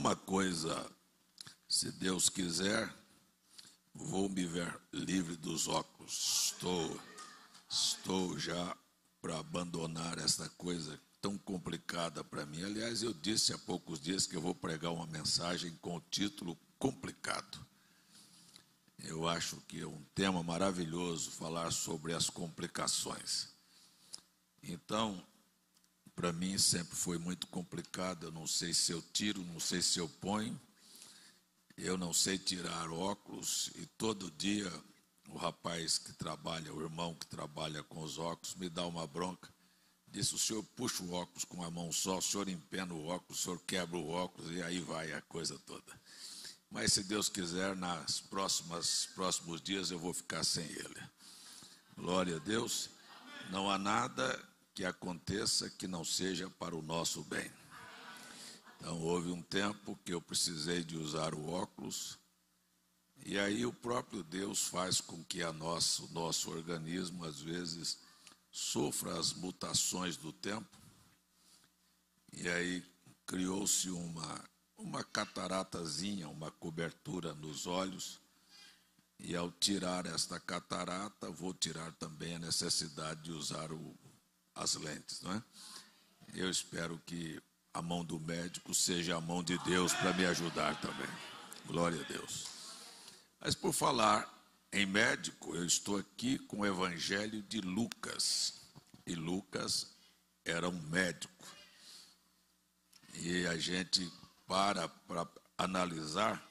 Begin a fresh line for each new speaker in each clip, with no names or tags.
uma coisa, se Deus quiser, vou me ver livre dos óculos. Estou já para abandonar essa coisa tão complicada para mim. Aliás, eu disse há poucos dias que eu vou pregar uma mensagem com o título Complicado. Eu acho que é um tema maravilhoso falar sobre as complicações. Então, para mim sempre foi muito complicado. Eu não sei se eu tiro, não sei se eu ponho. Eu não sei tirar óculos e todo dia o rapaz que trabalha, o irmão que trabalha com os óculos, me dá uma bronca. Disse: o senhor puxa o óculos com a mão só, o senhor empena o óculos, o senhor quebra o óculos e aí vai a coisa toda. Mas se Deus quiser, nos próximos dias eu vou ficar sem ele. Glória a Deus. Não há nada que aconteça que não seja para o nosso bem. Então, houve um tempo que eu precisei de usar o óculos, e aí o próprio Deus faz com que o nosso organismo, às vezes, sofra as mutações do tempo, e aí criou-se uma cataratazinha, uma cobertura nos olhos, e ao tirar esta catarata, vou tirar também a necessidade de usar as lentes, não é? Eu espero que a mão do médico seja a mão de Deus para me ajudar também. Glória a Deus. Mas por falar em médico, eu estou aqui com o Evangelho de Lucas. E Lucas era um médico. E a gente para analisar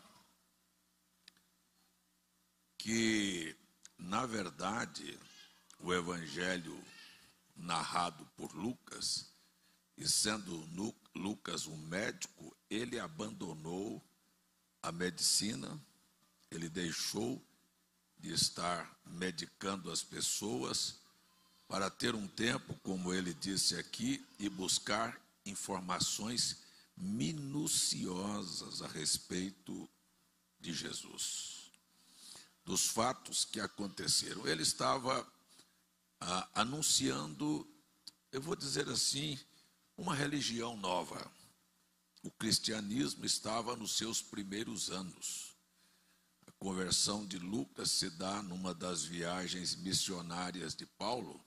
que, na verdade, o Evangelho narrado por Lucas, e sendo Lucas um médico, ele abandonou a medicina, ele deixou de estar medicando as pessoas para ter um tempo, como ele disse aqui, e buscar informações minuciosas a respeito de Jesus, dos fatos que aconteceram. Ele estava anunciando, eu vou dizer assim, uma religião nova. O cristianismo estava nos seus primeiros anos. A conversão de Lucas se dá numa das viagens missionárias de Paulo.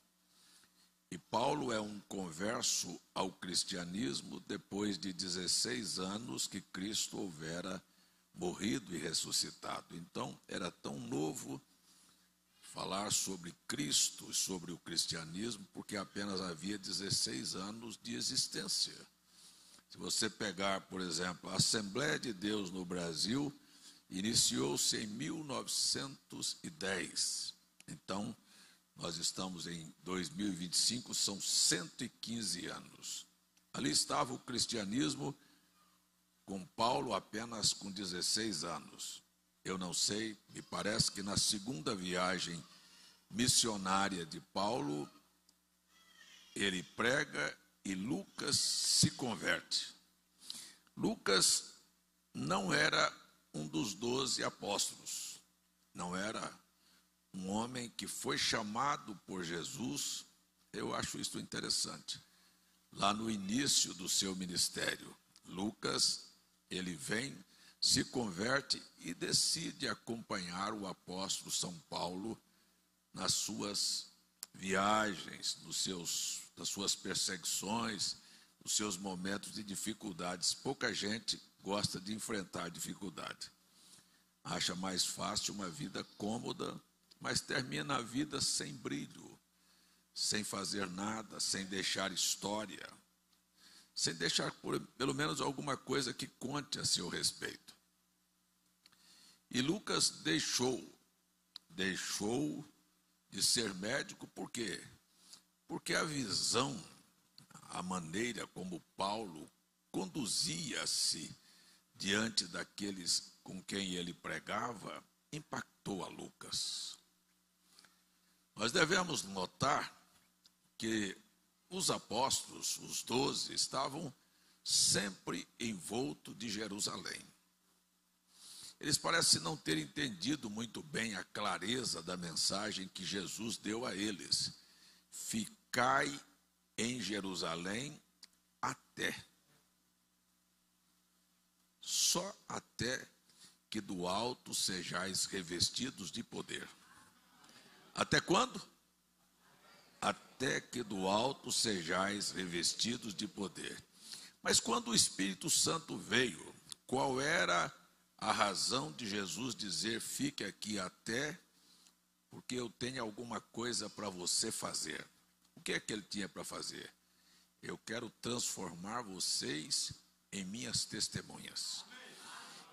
E Paulo é um converso ao cristianismo depois de 16 anos que Cristo houvera morrido e ressuscitado. Então, era tão novo falar sobre Cristo e sobre o cristianismo, porque apenas havia 16 anos de existência. Se você pegar, por exemplo, a Assembleia de Deus no Brasil, iniciou-se em 1910. Então, nós estamos em 2025, são 115 anos. Ali estava o cristianismo com Paulo apenas com 16 anos. Eu não sei, me parece que na segunda viagem missionária de Paulo, ele prega e Lucas se converte. Lucas não era um dos 12 apóstolos, não era um homem que foi chamado por Jesus. Eu acho isso interessante. Lá no início do seu ministério, Lucas, ele vem, se converte e decide acompanhar o apóstolo São Paulo nas suas viagens, das suas perseguições, nos seus momentos de dificuldades. Pouca gente gosta de enfrentar dificuldade. Acha mais fácil uma vida cômoda, mas termina a vida sem brilho, sem fazer nada, sem deixar história, sem deixar pelo menos alguma coisa que conte a seu respeito. E Lucas deixou de ser médico, por quê? Porque a visão, a maneira como Paulo conduzia-se diante daqueles com quem ele pregava, impactou a Lucas. Nós devemos notar que os apóstolos, os 12, estavam sempre envoltos de Jerusalém. Eles parecem não ter entendido muito bem a clareza da mensagem que Jesus deu a eles. Ficai em Jerusalém até. só até que do alto sejais revestidos de poder. Até quando? Até que do alto sejais revestidos de poder. Mas quando o Espírito Santo veio, qual era a razão de Jesus dizer: fique aqui até, porque eu tenho alguma coisa para você fazer? O que é que ele tinha para fazer? Eu quero transformar vocês em minhas testemunhas.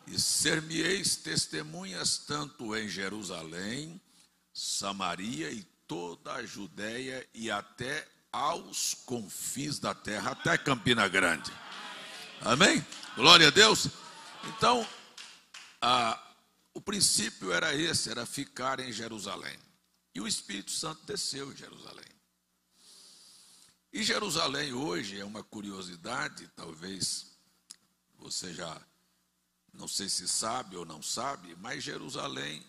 E ser-me-eis testemunhas tanto em Jerusalém, Samaria e toda a Judéia e até aos confins da terra, até Campina Grande. Amém? Glória a Deus. Então, o princípio era esse, era ficar em Jerusalém. E o Espírito Santo desceu em Jerusalém. E Jerusalém hoje é uma curiosidade, talvez você já, não sei se sabe ou não sabe, mas Jerusalém,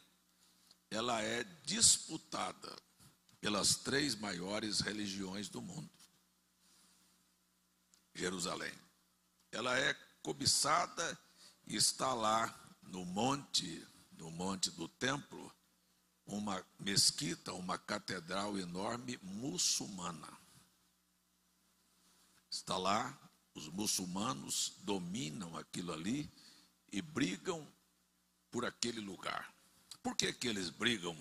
ela é disputada pelas 3 maiores religiões do mundo. Jerusalém. Ela é cobiçada e está lá no monte do templo, uma mesquita, uma catedral enorme muçulmana. Está lá, os muçulmanos dominam aquilo ali e brigam por aquele lugar. Por que que eles brigam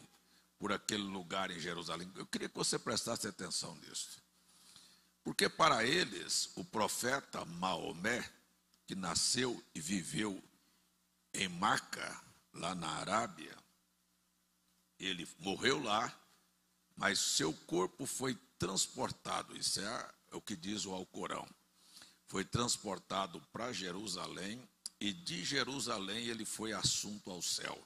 por aquele lugar em Jerusalém? Eu queria que você prestasse atenção nisso. Porque para eles, o profeta Maomé, que nasceu e viveu em Meca, lá na Arábia, ele morreu lá, mas seu corpo foi transportado, isso é o que diz o Alcorão, foi transportado para Jerusalém, e de Jerusalém ele foi assunto ao céu,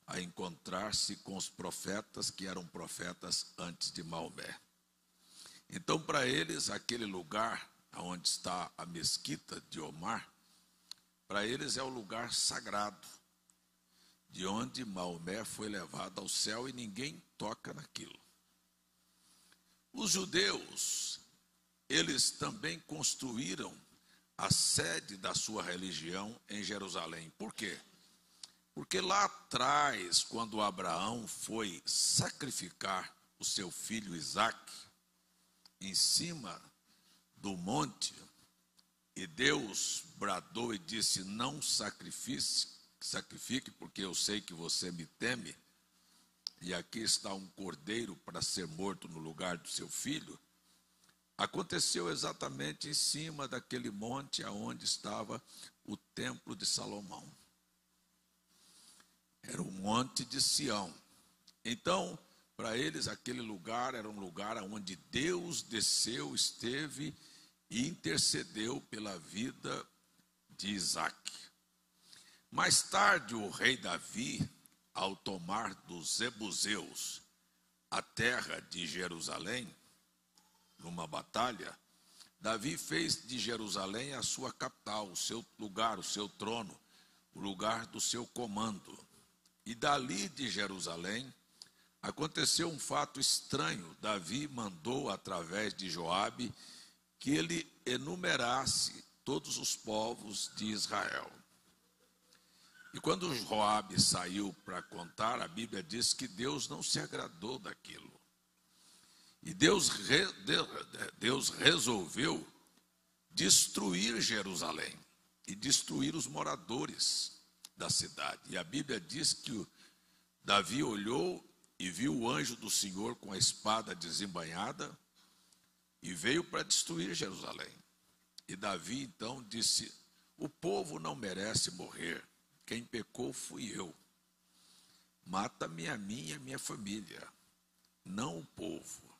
a encontrar-se com os profetas que eram profetas antes de Maomé. Então, para eles, aquele lugar onde está a mesquita de Omar, para eles é o lugar sagrado, de onde Maomé foi levado ao céu e ninguém toca naquilo. Os judeus, eles também construíram a sede da sua religião em Jerusalém. Por quê? Porque lá atrás, quando Abraão foi sacrificar o seu filho Isaque, em cima do monte, e Deus bradou e disse: não sacrifique, porque eu sei que você me teme, e aqui está um cordeiro para ser morto no lugar do seu filho. Aconteceu exatamente em cima daquele monte aonde estava o templo de Salomão. Era o monte de Sião. Então, para eles, aquele lugar era um lugar onde Deus desceu, esteve e intercedeu pela vida de Isaque. Mais tarde, o rei Davi, ao tomar dos Jebuseus a terra de Jerusalém, numa batalha, Davi fez de Jerusalém a sua capital, o seu lugar, o seu trono, o lugar do seu comando. E dali de Jerusalém, aconteceu um fato estranho. Davi mandou, através de Joabe, que ele enumerasse todos os povos de Israel. E quando Joabe saiu para contar, a Bíblia diz que Deus não se agradou daquilo. E Deus resolveu destruir Jerusalém e destruir os moradores da cidade. E a Bíblia diz que Davi olhou e viu o anjo do Senhor com a espada desembainhada e veio para destruir Jerusalém. E Davi então disse: o povo não merece morrer, quem pecou fui eu. Mata-me a mim e a minha família, não o povo.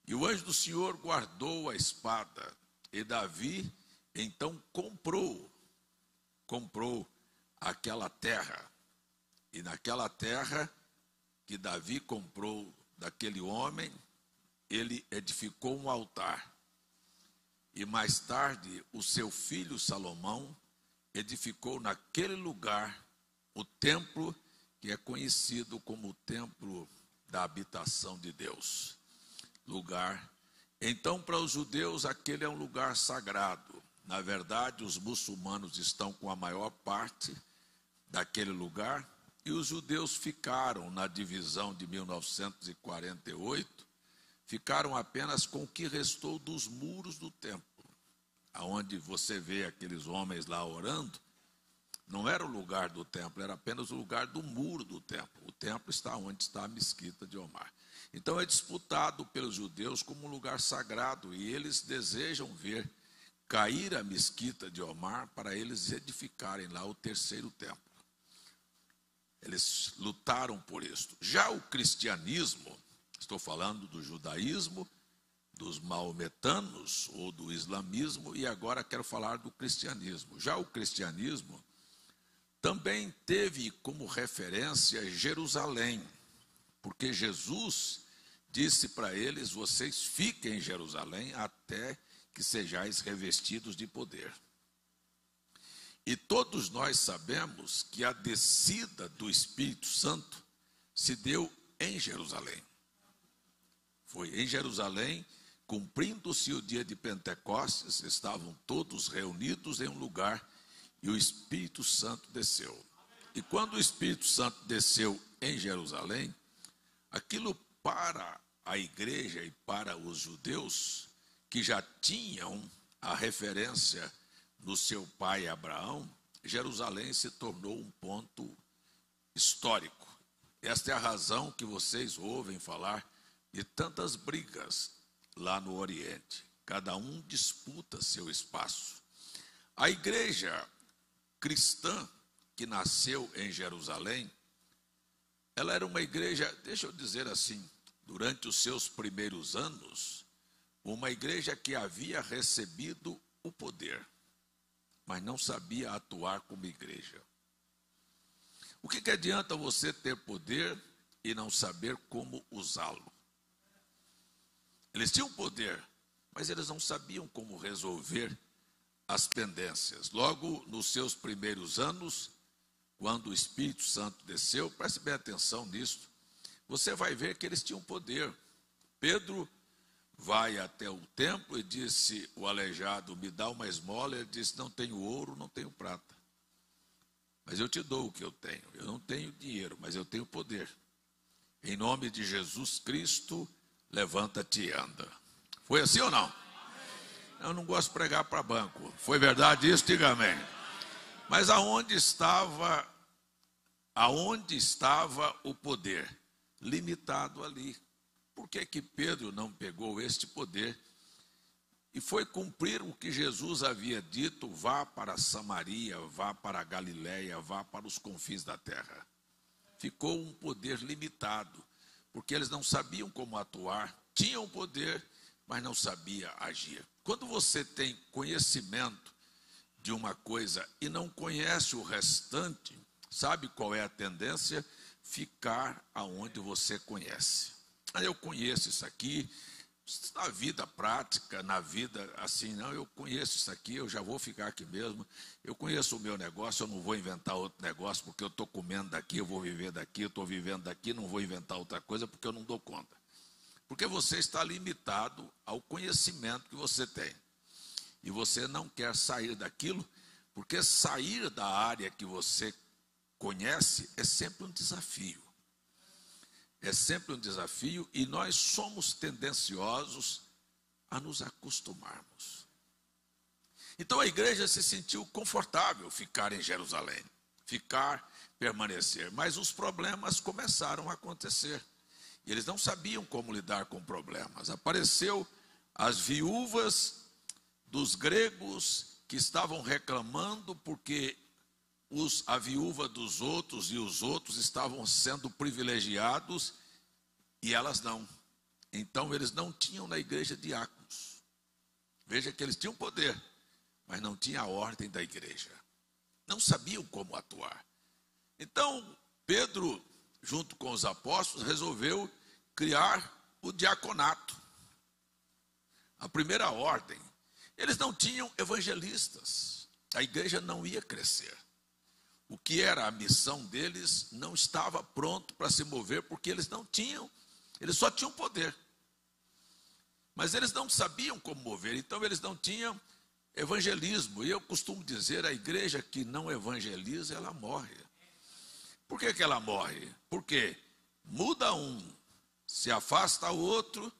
E o anjo do Senhor guardou a espada, e Davi então comprou aquela terra. E naquela terra que Davi comprou daquele homem, ele edificou um altar. E mais tarde, o seu filho Salomão edificou naquele lugar o templo que é conhecido como o templo da habitação de Deus. Lugar. Então, para os judeus, aquele é um lugar sagrado. Na verdade, os muçulmanos estão com a maior parte daquele lugar e os judeus ficaram na divisão de 1948, ficaram apenas com o que restou dos muros do templo, aonde você vê aqueles homens lá orando. Não era o lugar do templo, era apenas o lugar do muro do templo. O templo está onde está a mesquita de Omar. Então é disputado pelos judeus como um lugar sagrado e eles desejam ver cair a mesquita de Omar para eles edificarem lá o terceiro templo. Eles lutaram por isso. Já o cristianismo, estou falando do judaísmo, dos maometanos ou do islamismo, e agora quero falar do cristianismo. Já o cristianismo também teve como referência Jerusalém, porque Jesus disse para eles: vocês fiquem em Jerusalém até que sejais revestidos de poder. E todos nós sabemos que a descida do Espírito Santo se deu em Jerusalém. Foi em Jerusalém, cumprindo-se o dia de Pentecostes, estavam todos reunidos em um lugar e o Espírito Santo desceu. E quando o Espírito Santo desceu em Jerusalém, aquilo para a igreja e para os judeus, que já tinham a referência no seu pai Abraão, Jerusalém se tornou um ponto histórico. Esta é a razão que vocês ouvem falar de tantas brigas lá no Oriente. Cada um disputa seu espaço. A igreja cristã que nasceu em Jerusalém, ela era uma igreja, deixa eu dizer assim, durante os seus primeiros anos, uma igreja que havia recebido o poder, mas não sabia atuar como igreja. O que adianta você ter poder e não saber como usá-lo? Eles tinham poder, mas eles não sabiam como resolver as pendências. Logo, nos seus primeiros anos, quando o Espírito Santo desceu, preste bem atenção nisso, você vai ver que eles tinham poder. Pedro vai até o templo e disse: o aleijado, me dá uma esmola. Ele disse: não tenho ouro, não tenho prata, mas eu te dou o que eu tenho. Eu não tenho dinheiro, mas eu tenho poder. Em nome de Jesus Cristo, levanta-te e anda. Foi assim ou não? Eu não gosto de pregar para banco. Foi verdade isso? Diga amém. Mas aonde estava o poder? Limitado ali. Por que Pedro não pegou este poder e foi cumprir o que Jesus havia dito: vá para Samaria, vá para a Galiléia, vá para os confins da terra? Ficou um poder limitado, porque eles não sabiam como atuar, tinham poder, mas não sabia agir. Quando você tem conhecimento de uma coisa e não conhece o restante, sabe qual é a tendência? Ficar aonde você conhece. Eu conheço isso aqui, na vida prática, na vida assim, não, eu conheço isso aqui, eu já vou ficar aqui mesmo, eu conheço o meu negócio, eu não vou inventar outro negócio, porque eu estou comendo daqui, eu vou viver daqui, eu estou vivendo daqui, não vou inventar outra coisa, porque eu não dou conta. Porque você está limitado ao conhecimento que você tem. E você não quer sair daquilo, porque sair da área que você conhece é sempre um desafio. É sempre um desafio e nós somos tendenciosos a nos acostumarmos. Então a igreja se sentiu confortável ficar em Jerusalém, permanecer. Mas os problemas começaram a acontecer. E eles não sabiam como lidar com problemas. Apareceu as viúvas dos gregos que estavam reclamando porque a viúva dos outros e os outros estavam sendo privilegiados e elas não. Então eles não tinham na igreja diáconos. Veja que eles tinham poder, mas não tinha a ordem da igreja. Não sabiam como atuar. Então Pedro, junto com os apóstolos, resolveu criar o diaconato. A primeira ordem. Eles não tinham evangelistas. A igreja não ia crescer. O que era a missão deles não estava pronto para se mover, porque eles só tinham poder. Mas eles não sabiam como mover, então eles não tinham evangelismo. E eu costumo dizer, a igreja que não evangeliza, ela morre. Por que ela morre? Porque muda um, se afasta o outro,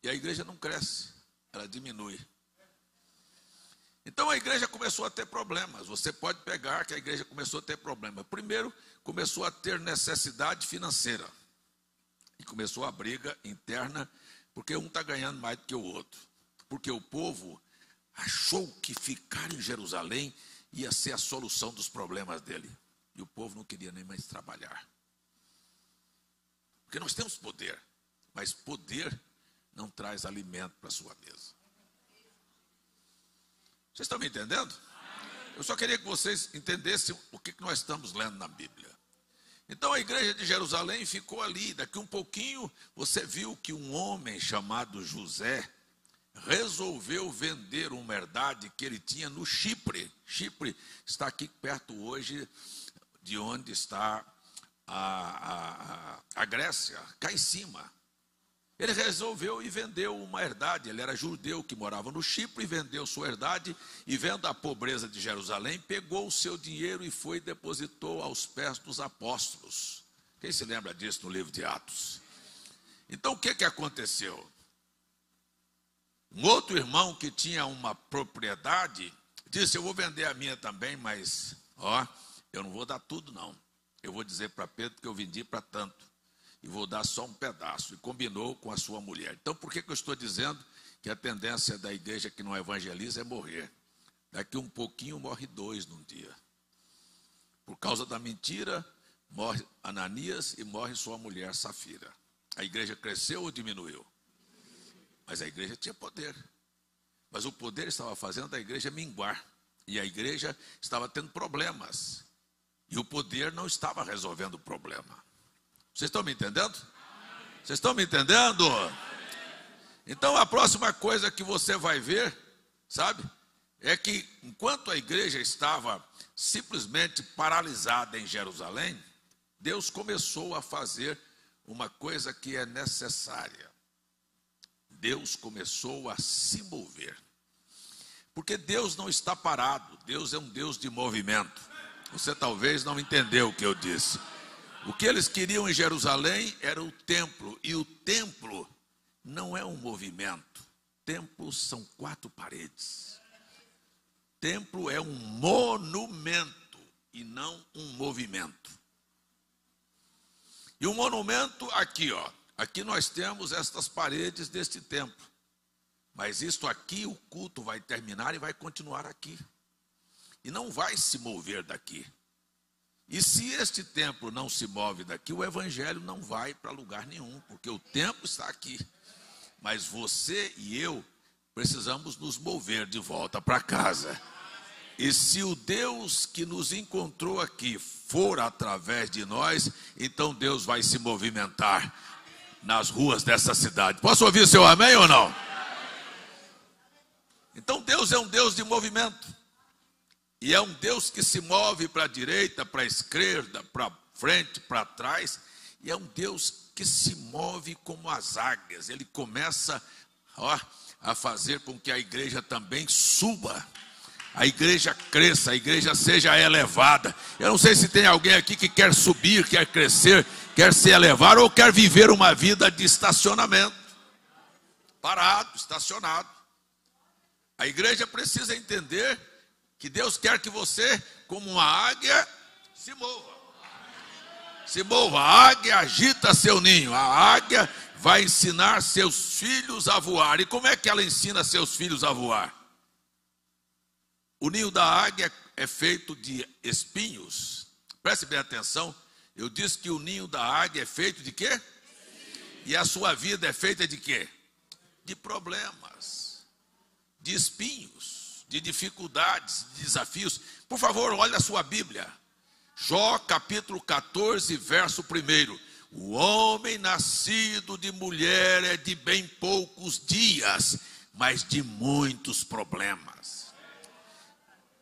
e a igreja não cresce, ela diminui. Então a igreja começou a ter problemas. Você pode pegar que a igreja começou a ter problemas. Primeiro, começou a ter necessidade financeira. E começou a briga interna, porque um está ganhando mais do que o outro. Porque o povo achou que ficar em Jerusalém ia ser a solução dos problemas dele. E o povo não queria nem mais trabalhar. Porque nós temos poder, mas poder não traz alimento para a sua mesa. Vocês estão me entendendo? Eu só queria que vocês entendessem o que nós estamos lendo na Bíblia. Então a igreja de Jerusalém ficou ali. Daqui um pouquinho você viu que um homem chamado José resolveu vender uma herdade que ele tinha no Chipre. Chipre está aqui perto hoje de onde está a Grécia, cá em cima. Ele resolveu e vendeu uma herdade. Ele era judeu que morava no Chipre e vendeu sua herdade. E vendo a pobreza de Jerusalém, pegou o seu dinheiro e foi e depositou aos pés dos apóstolos. Quem se lembra disso no livro de Atos? Então o que aconteceu? Um outro irmão que tinha uma propriedade disse: eu vou vender a minha também, mas eu não vou dar tudo não. Eu vou dizer para Pedro que eu vendi para tanto. E vou dar só um pedaço. E combinou com a sua mulher. Então, por que eu estou dizendo que a tendência da igreja que não evangeliza é morrer? Daqui um pouquinho morre 2 num dia. Por causa da mentira, morre Ananias e morre sua mulher Safira. A igreja cresceu ou diminuiu? Mas a igreja tinha poder. Mas o poder estava fazendo a igreja minguar. E a igreja estava tendo problemas. E o poder não estava resolvendo o problema. Vocês estão me entendendo? Vocês estão me entendendo? Então a próxima coisa que você vai ver, sabe, é que enquanto a igreja estava simplesmente paralisada em Jerusalém, Deus começou a fazer uma coisa que é necessária. Deus começou a se mover. Porque Deus não está parado, Deus é um Deus de movimento. Você talvez não entendeu o que eu disse. O que eles queriam em Jerusalém era o templo. E o templo não é um movimento. Templo são 4 paredes. Templo é um monumento e não um movimento. E o monumento aqui, aqui nós temos estas paredes deste templo. Mas isto aqui, o culto vai terminar e vai continuar aqui. E não vai se mover daqui. E se este templo não se move daqui, o evangelho não vai para lugar nenhum, porque o templo está aqui. Mas você e eu precisamos nos mover de volta para casa. E se o Deus que nos encontrou aqui for através de nós, então Deus vai se movimentar nas ruas dessa cidade. Posso ouvir seu amém ou não? Então Deus é um Deus de movimento. E é um Deus que se move para a direita, para a esquerda, para frente, para trás. E é um Deus que se move como as águias. Ele começa a fazer com que a igreja também suba. A igreja cresça, a igreja seja elevada. Eu não sei se tem alguém aqui que quer subir, quer crescer, quer se elevar ou quer viver uma vida de estacionamento. Parado, estacionado. A igreja precisa entender que Deus quer que você, como uma águia, se mova. Se mova. A águia agita seu ninho. A águia vai ensinar seus filhos a voar. E como é que ela ensina seus filhos a voar? O ninho da águia é feito de espinhos. Preste bem atenção. Eu disse que o ninho da águia é feito de quê? E a sua vida é feita de quê? De problemas, de espinhos, de dificuldades, de desafios. Por favor, olha a sua Bíblia. Jó capítulo 14, verso 1. O homem nascido de mulher é de bem poucos dias, mas de muitos problemas.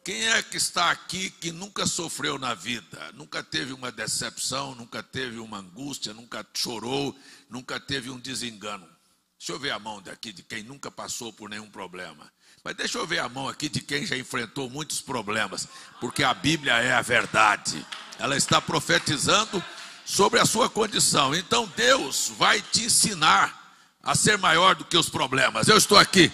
Quem é que está aqui que nunca sofreu na vida? Nunca teve uma decepção, nunca teve uma angústia, nunca chorou, nunca teve um desengano? Deixa eu ver a mão daqui de quem nunca passou por nenhum problema. Mas deixa eu ver a mão aqui de quem já enfrentou muitos problemas. Porque a Bíblia é a verdade. Ela está profetizando sobre a sua condição. Então Deus vai te ensinar a ser maior do que os problemas. Eu estou aqui.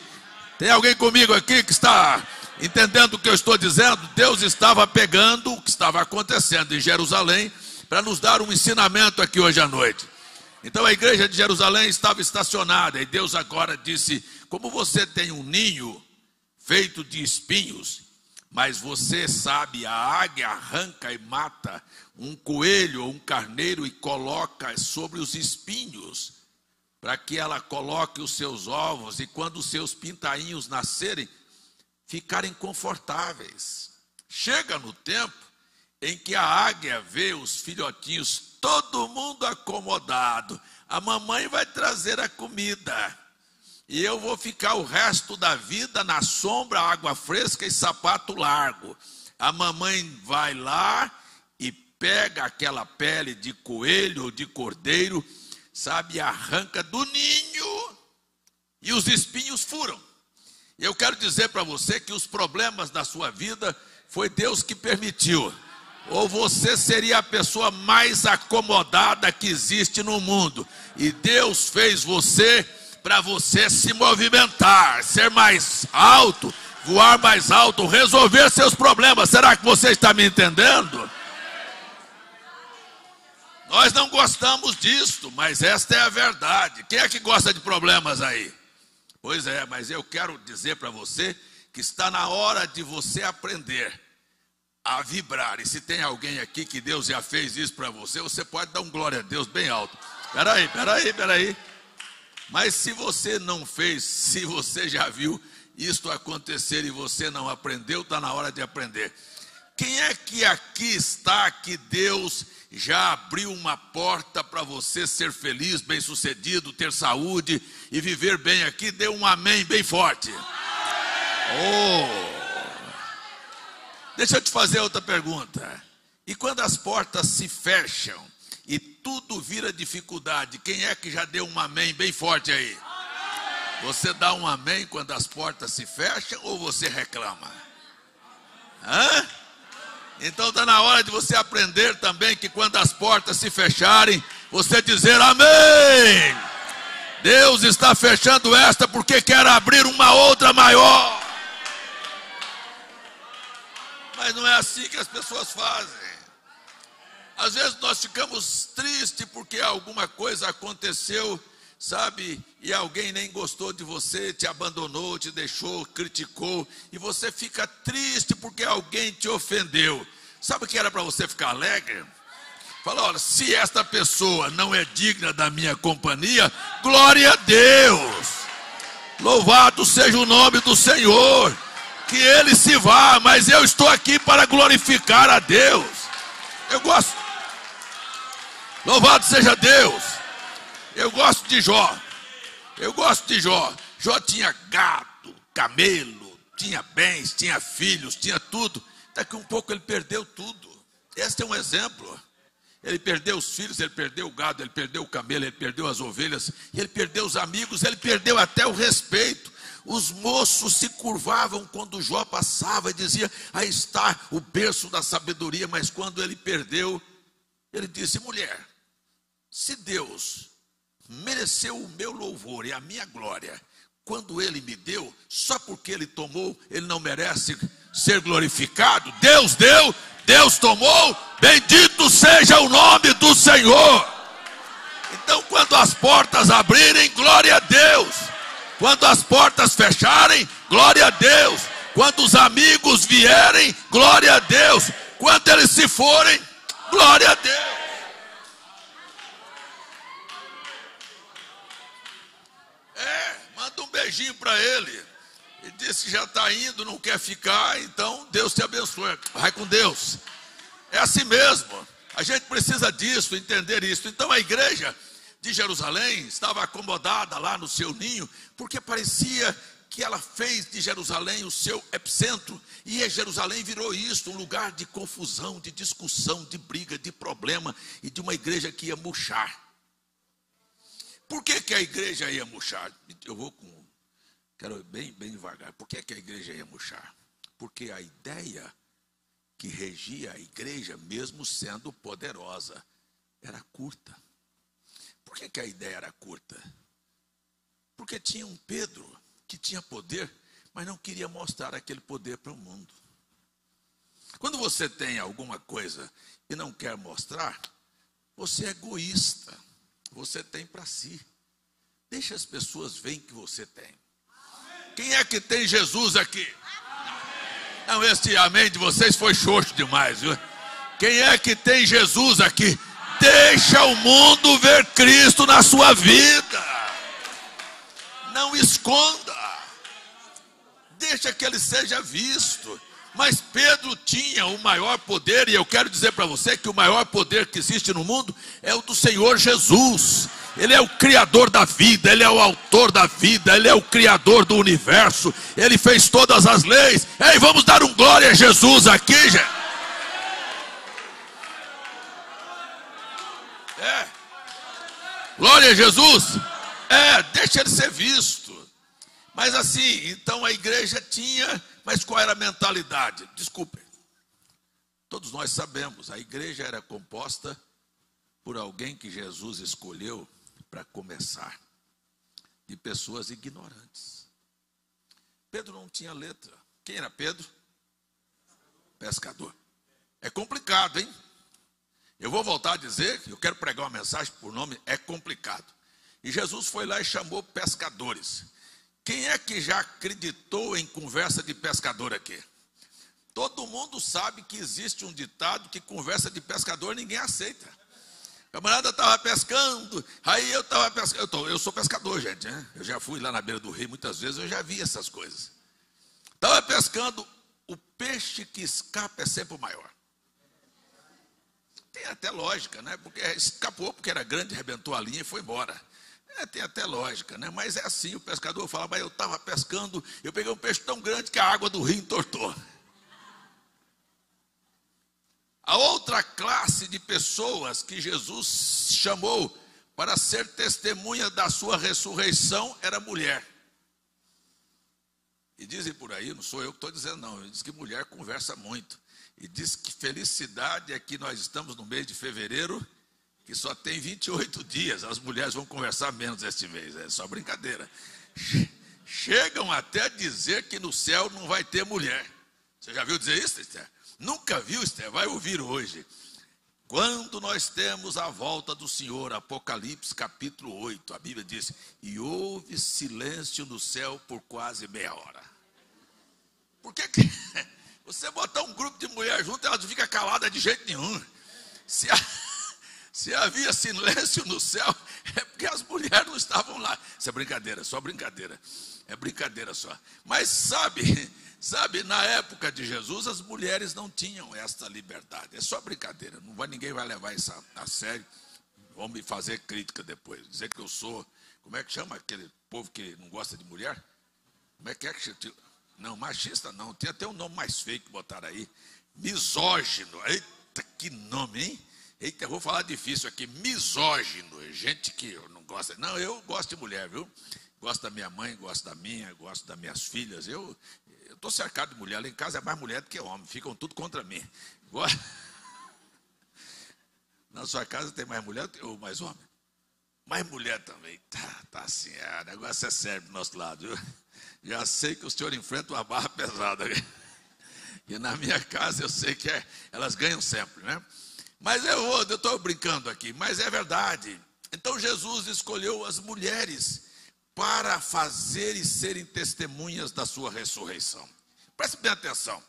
Tem alguém comigo aqui que está entendendo o que eu estou dizendo? Deus estava pegando o que estava acontecendo em Jerusalém para nos dar um ensinamento aqui hoje à noite. Então a igreja de Jerusalém estava estacionada e Deus agora disse: como você tem um ninho feito de espinhos, mas você sabe, a águia arranca e mata um coelho ou um carneiro e coloca sobre os espinhos, para que ela coloque os seus ovos e quando os seus pintainhos nascerem, ficarem confortáveis. Chega no tempo em que a águia vê os filhotinhos, todo mundo acomodado, a mamãe vai trazer a comida, e eu vou ficar o resto da vida na sombra, água fresca e sapato largo. A mamãe vai lá e pega aquela pele de coelho ou de cordeiro, sabe, arranca do ninho e os espinhos furam. Eu quero dizer para você que os problemas da sua vida foi Deus que permitiu. Ou você seria a pessoa mais acomodada que existe no mundo. E Deus fez você para você se movimentar, ser mais alto, voar mais alto, resolver seus problemas. Será que você está me entendendo? Nós não gostamos disso, mas esta é a verdade. Quem é que gosta de problemas aí? Pois é, mas eu quero dizer para você que está na hora de você aprender a vibrar. E se tem alguém aqui que Deus já fez isso para você, você pode dar um glória a Deus bem alto. Peraí. Mas se você não fez, se você já viu isto acontecer e você não aprendeu, está na hora de aprender. Quem é que aqui está que Deus já abriu uma porta para você ser feliz, bem sucedido, ter saúde e viver bem aqui? Dê um amém bem forte. Deixa eu te fazer outra pergunta. E quando as portas se fecham e tudo vira dificuldade, quem é que já deu um amém bem forte aí? Você dá um amém quando as portas se fecham ou você reclama? Então está na hora de você aprender também que quando as portas se fecharem, você dizer amém. Deus está fechando esta porque quer abrir uma outra maior. Mas não é assim que as pessoas fazem. Às vezes nós ficamos tristes porque alguma coisa aconteceu, sabe? E alguém nem gostou de você, te abandonou, te deixou, criticou. E você fica triste porque alguém te ofendeu. Sabe o que era para você ficar alegre? Fala, olha, se esta pessoa não é digna da minha companhia, glória a Deus. Louvado seja o nome do Senhor. Que ele se vá, mas eu estou aqui para glorificar a Deus. Eu gosto. Louvado seja Deus. Eu gosto de Jó. Jó tinha gado, camelo, tinha bens, tinha filhos, tinha tudo. Daqui um pouco ele perdeu tudo. Este é um exemplo. Ele perdeu os filhos, ele perdeu o gado, ele perdeu o camelo, ele perdeu as ovelhas, ele perdeu os amigos, ele perdeu até o respeito. Os moços se curvavam quando Jó passava e dizia: aí está o berço da sabedoria. Mas quando ele perdeu, ele disse: mulher, se Deus mereceu o meu louvor e a minha glória, quando ele me deu, só porque ele tomou, ele não merece ser glorificado? Deus deu, Deus tomou, bendito seja o nome do Senhor. Então quando as portas abrirem, glória a Deus. Quando as portas fecharem, glória a Deus. Quando os amigos vierem, glória a Deus. Quando eles se forem, glória a Deus. Manda um beijinho para ele. Ele disse que já está indo, não quer ficar, então Deus te abençoe. Vai com Deus. É assim mesmo. A gente precisa disso, entender isso. Então a igreja de Jerusalém estava acomodada lá no seu ninho, porque parecia que ela fez de Jerusalém o seu epicentro, e Jerusalém virou isso, um lugar de confusão, de discussão, de briga, de problema, e de uma igreja que ia murchar. Por que a igreja ia murchar? Quero ir bem devagar. Por que a igreja ia murchar? Porque a ideia que regia a igreja, mesmo sendo poderosa, era curta. Por que a ideia era curta? Porque tinha um Pedro que tinha poder, mas não queria mostrar aquele poder para o mundo. Quando você tem alguma coisa e não quer mostrar, você é egoísta. Você tem para si. Deixa as pessoas verem que você tem. Quem é que tem Jesus aqui? Não, este amém de vocês foi xoxo demais, viu? Quem é que tem Jesus aqui? Deixa o mundo ver Cristo na sua vida. Não esconda. Deixa que ele seja visto. Mas Pedro tinha o maior poder, e eu quero dizer para você que o maior poder que existe no mundo é o do Senhor Jesus. Ele é o criador da vida, ele é o autor da vida, ele é o criador do universo, ele fez todas as leis. Ei, vamos dar um glória a Jesus aqui, gente. Glória a Jesus. Deixa ele ser visto. Mas assim, então a igreja tinha, mas qual era a mentalidade? Desculpe, todos nós sabemos, a igreja era composta por alguém que Jesus escolheu para começar, de pessoas ignorantes. Pedro não tinha letra. Quem era Pedro? Pescador. É complicado, hein? Eu vou voltar a dizer, eu quero pregar uma mensagem por nome, é complicado. E Jesus foi lá e chamou pescadores. Quem é que já acreditou em conversa de pescador aqui? Todo mundo sabe que existe um ditado que conversa de pescador ninguém aceita. O camarada estava pescando, aí eu estava pescando. Eu sou pescador, gente, né? Eu já fui lá na beira do rio muitas vezes, eu já vi essas coisas. Estava pescando, o peixe que escapa é sempre o maior. Tem até lógica, né? Porque escapou porque era grande, arrebentou a linha e foi embora. Tem até lógica, né? Mas é assim, o pescador fala, mas eu estava pescando, eu peguei um peixe tão grande que a água do rio entortou. A outra classe de pessoas que Jesus chamou para ser testemunha da sua ressurreição era mulher. E dizem por aí, não sou eu que estou dizendo não, diz que mulher conversa muito. E diz que felicidade é que nós estamos no mês de fevereiro, que só tem 28 dias, as mulheres vão conversar menos este mês, é só brincadeira. Chegam até a dizer que no céu não vai ter mulher. Você já viu dizer isso, Esther? Nunca viu, Esther? Vai ouvir hoje. Quando nós temos a volta do Senhor, Apocalipse capítulo 8, a Bíblia diz, e houve silêncio no céu por quase meia hora. Por que você botar um grupo de mulheres junto, elas não ficam caladas de jeito nenhum. Se havia silêncio no céu, é porque as mulheres não estavam lá. Isso é brincadeira, só brincadeira. É brincadeira só. Mas sabe, na época de Jesus, as mulheres não tinham esta liberdade. É só brincadeira. Ninguém vai levar isso a sério. Vão me fazer crítica depois. Dizer que eu sou, como é que chama aquele povo que não gosta de mulher? Como é que... Não, machista não. Tem até um nome mais feio que botaram aí. Misógino. Eita, que nome, hein? Eita, eu vou falar difícil aqui, misógino, gente que não gosta. Não, eu gosto de mulher, viu? Gosto da minha mãe, gosto da minha, gosto das minhas filhas. Eu estou cercado de mulher, lá em casa é mais mulher do que homem, ficam tudo contra mim. Na sua casa tem mais mulher ou mais homem? Mais mulher também. Tá assim, o negócio é sério do nosso lado, viu? Já sei que o senhor enfrenta uma barra pesada. E na minha casa eu sei que elas ganham sempre, né? Mas eu estou brincando aqui, mas é verdade. Então Jesus escolheu as mulheres para fazer e serem testemunhas da sua ressurreição. Preste bem atenção,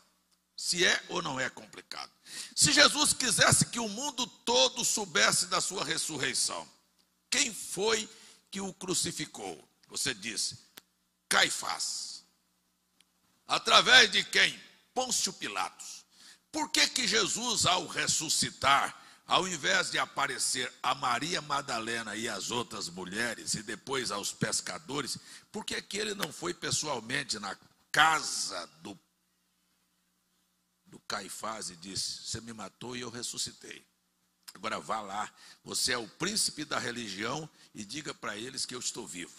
se é ou não é complicado. Se Jesus quisesse que o mundo todo soubesse da sua ressurreição, quem foi que o crucificou? Você disse, Caifás. Através de quem? Pôncio Pilatos. Por que Jesus, ao ressuscitar, ao invés de aparecer a Maria Madalena e as outras mulheres, e depois aos pescadores, por que ele não foi pessoalmente na casa do Caifás e disse, você me matou e eu ressuscitei? Agora vá lá, você é o príncipe da religião e diga para eles que eu estou vivo.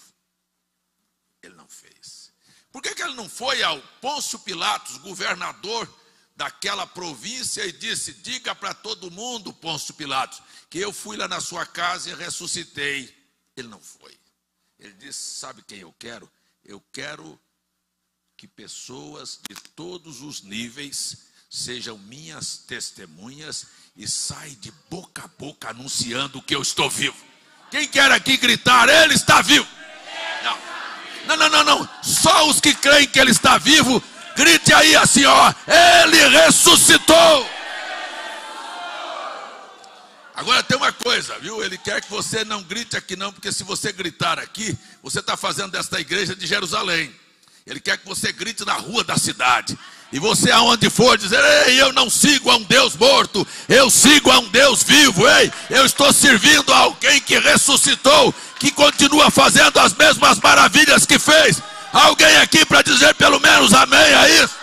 Ele não fez. Por que ele não foi ao Pôncio Pilatos, governador daquela província, e disse: diga para todo mundo, Pôncio Pilatos, que eu fui lá na sua casa e ressuscitei? Ele não foi. Ele disse: sabe quem eu quero? Eu quero que pessoas de todos os níveis sejam minhas testemunhas e saem de boca a boca anunciando que eu estou vivo. Quem quer aqui gritar: ele está vivo? Não. Só os que creem que ele está vivo, grite aí assim, ó: ele ressuscitou. Agora tem uma coisa, viu? Ele quer que você não grite aqui não, porque se você gritar aqui, você está fazendo desta igreja de Jerusalém. Ele quer que você grite na rua da cidade. E você aonde for dizer: ei, eu não sigo a um Deus morto, eu sigo a um Deus vivo. Ei, eu estou servindo a alguém que ressuscitou, que continua fazendo as mesmas maravilhas que fez. Alguém aqui para dizer pelo menos amém a isso?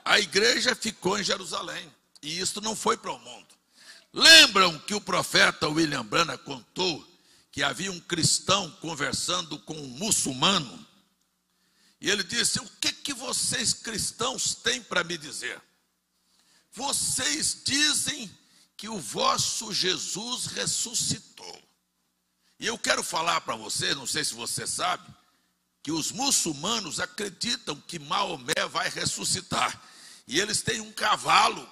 A igreja ficou em Jerusalém, e isso não foi para o mundo. Lembram que o profeta William Branham contou que havia um cristão conversando com um muçulmano, e ele disse: o que vocês cristãos têm para me dizer? Vocês dizem que o vosso Jesus ressuscitou. E eu quero falar para você, não sei se você sabe, que os muçulmanos acreditam que Maomé vai ressuscitar. E eles têm um cavalo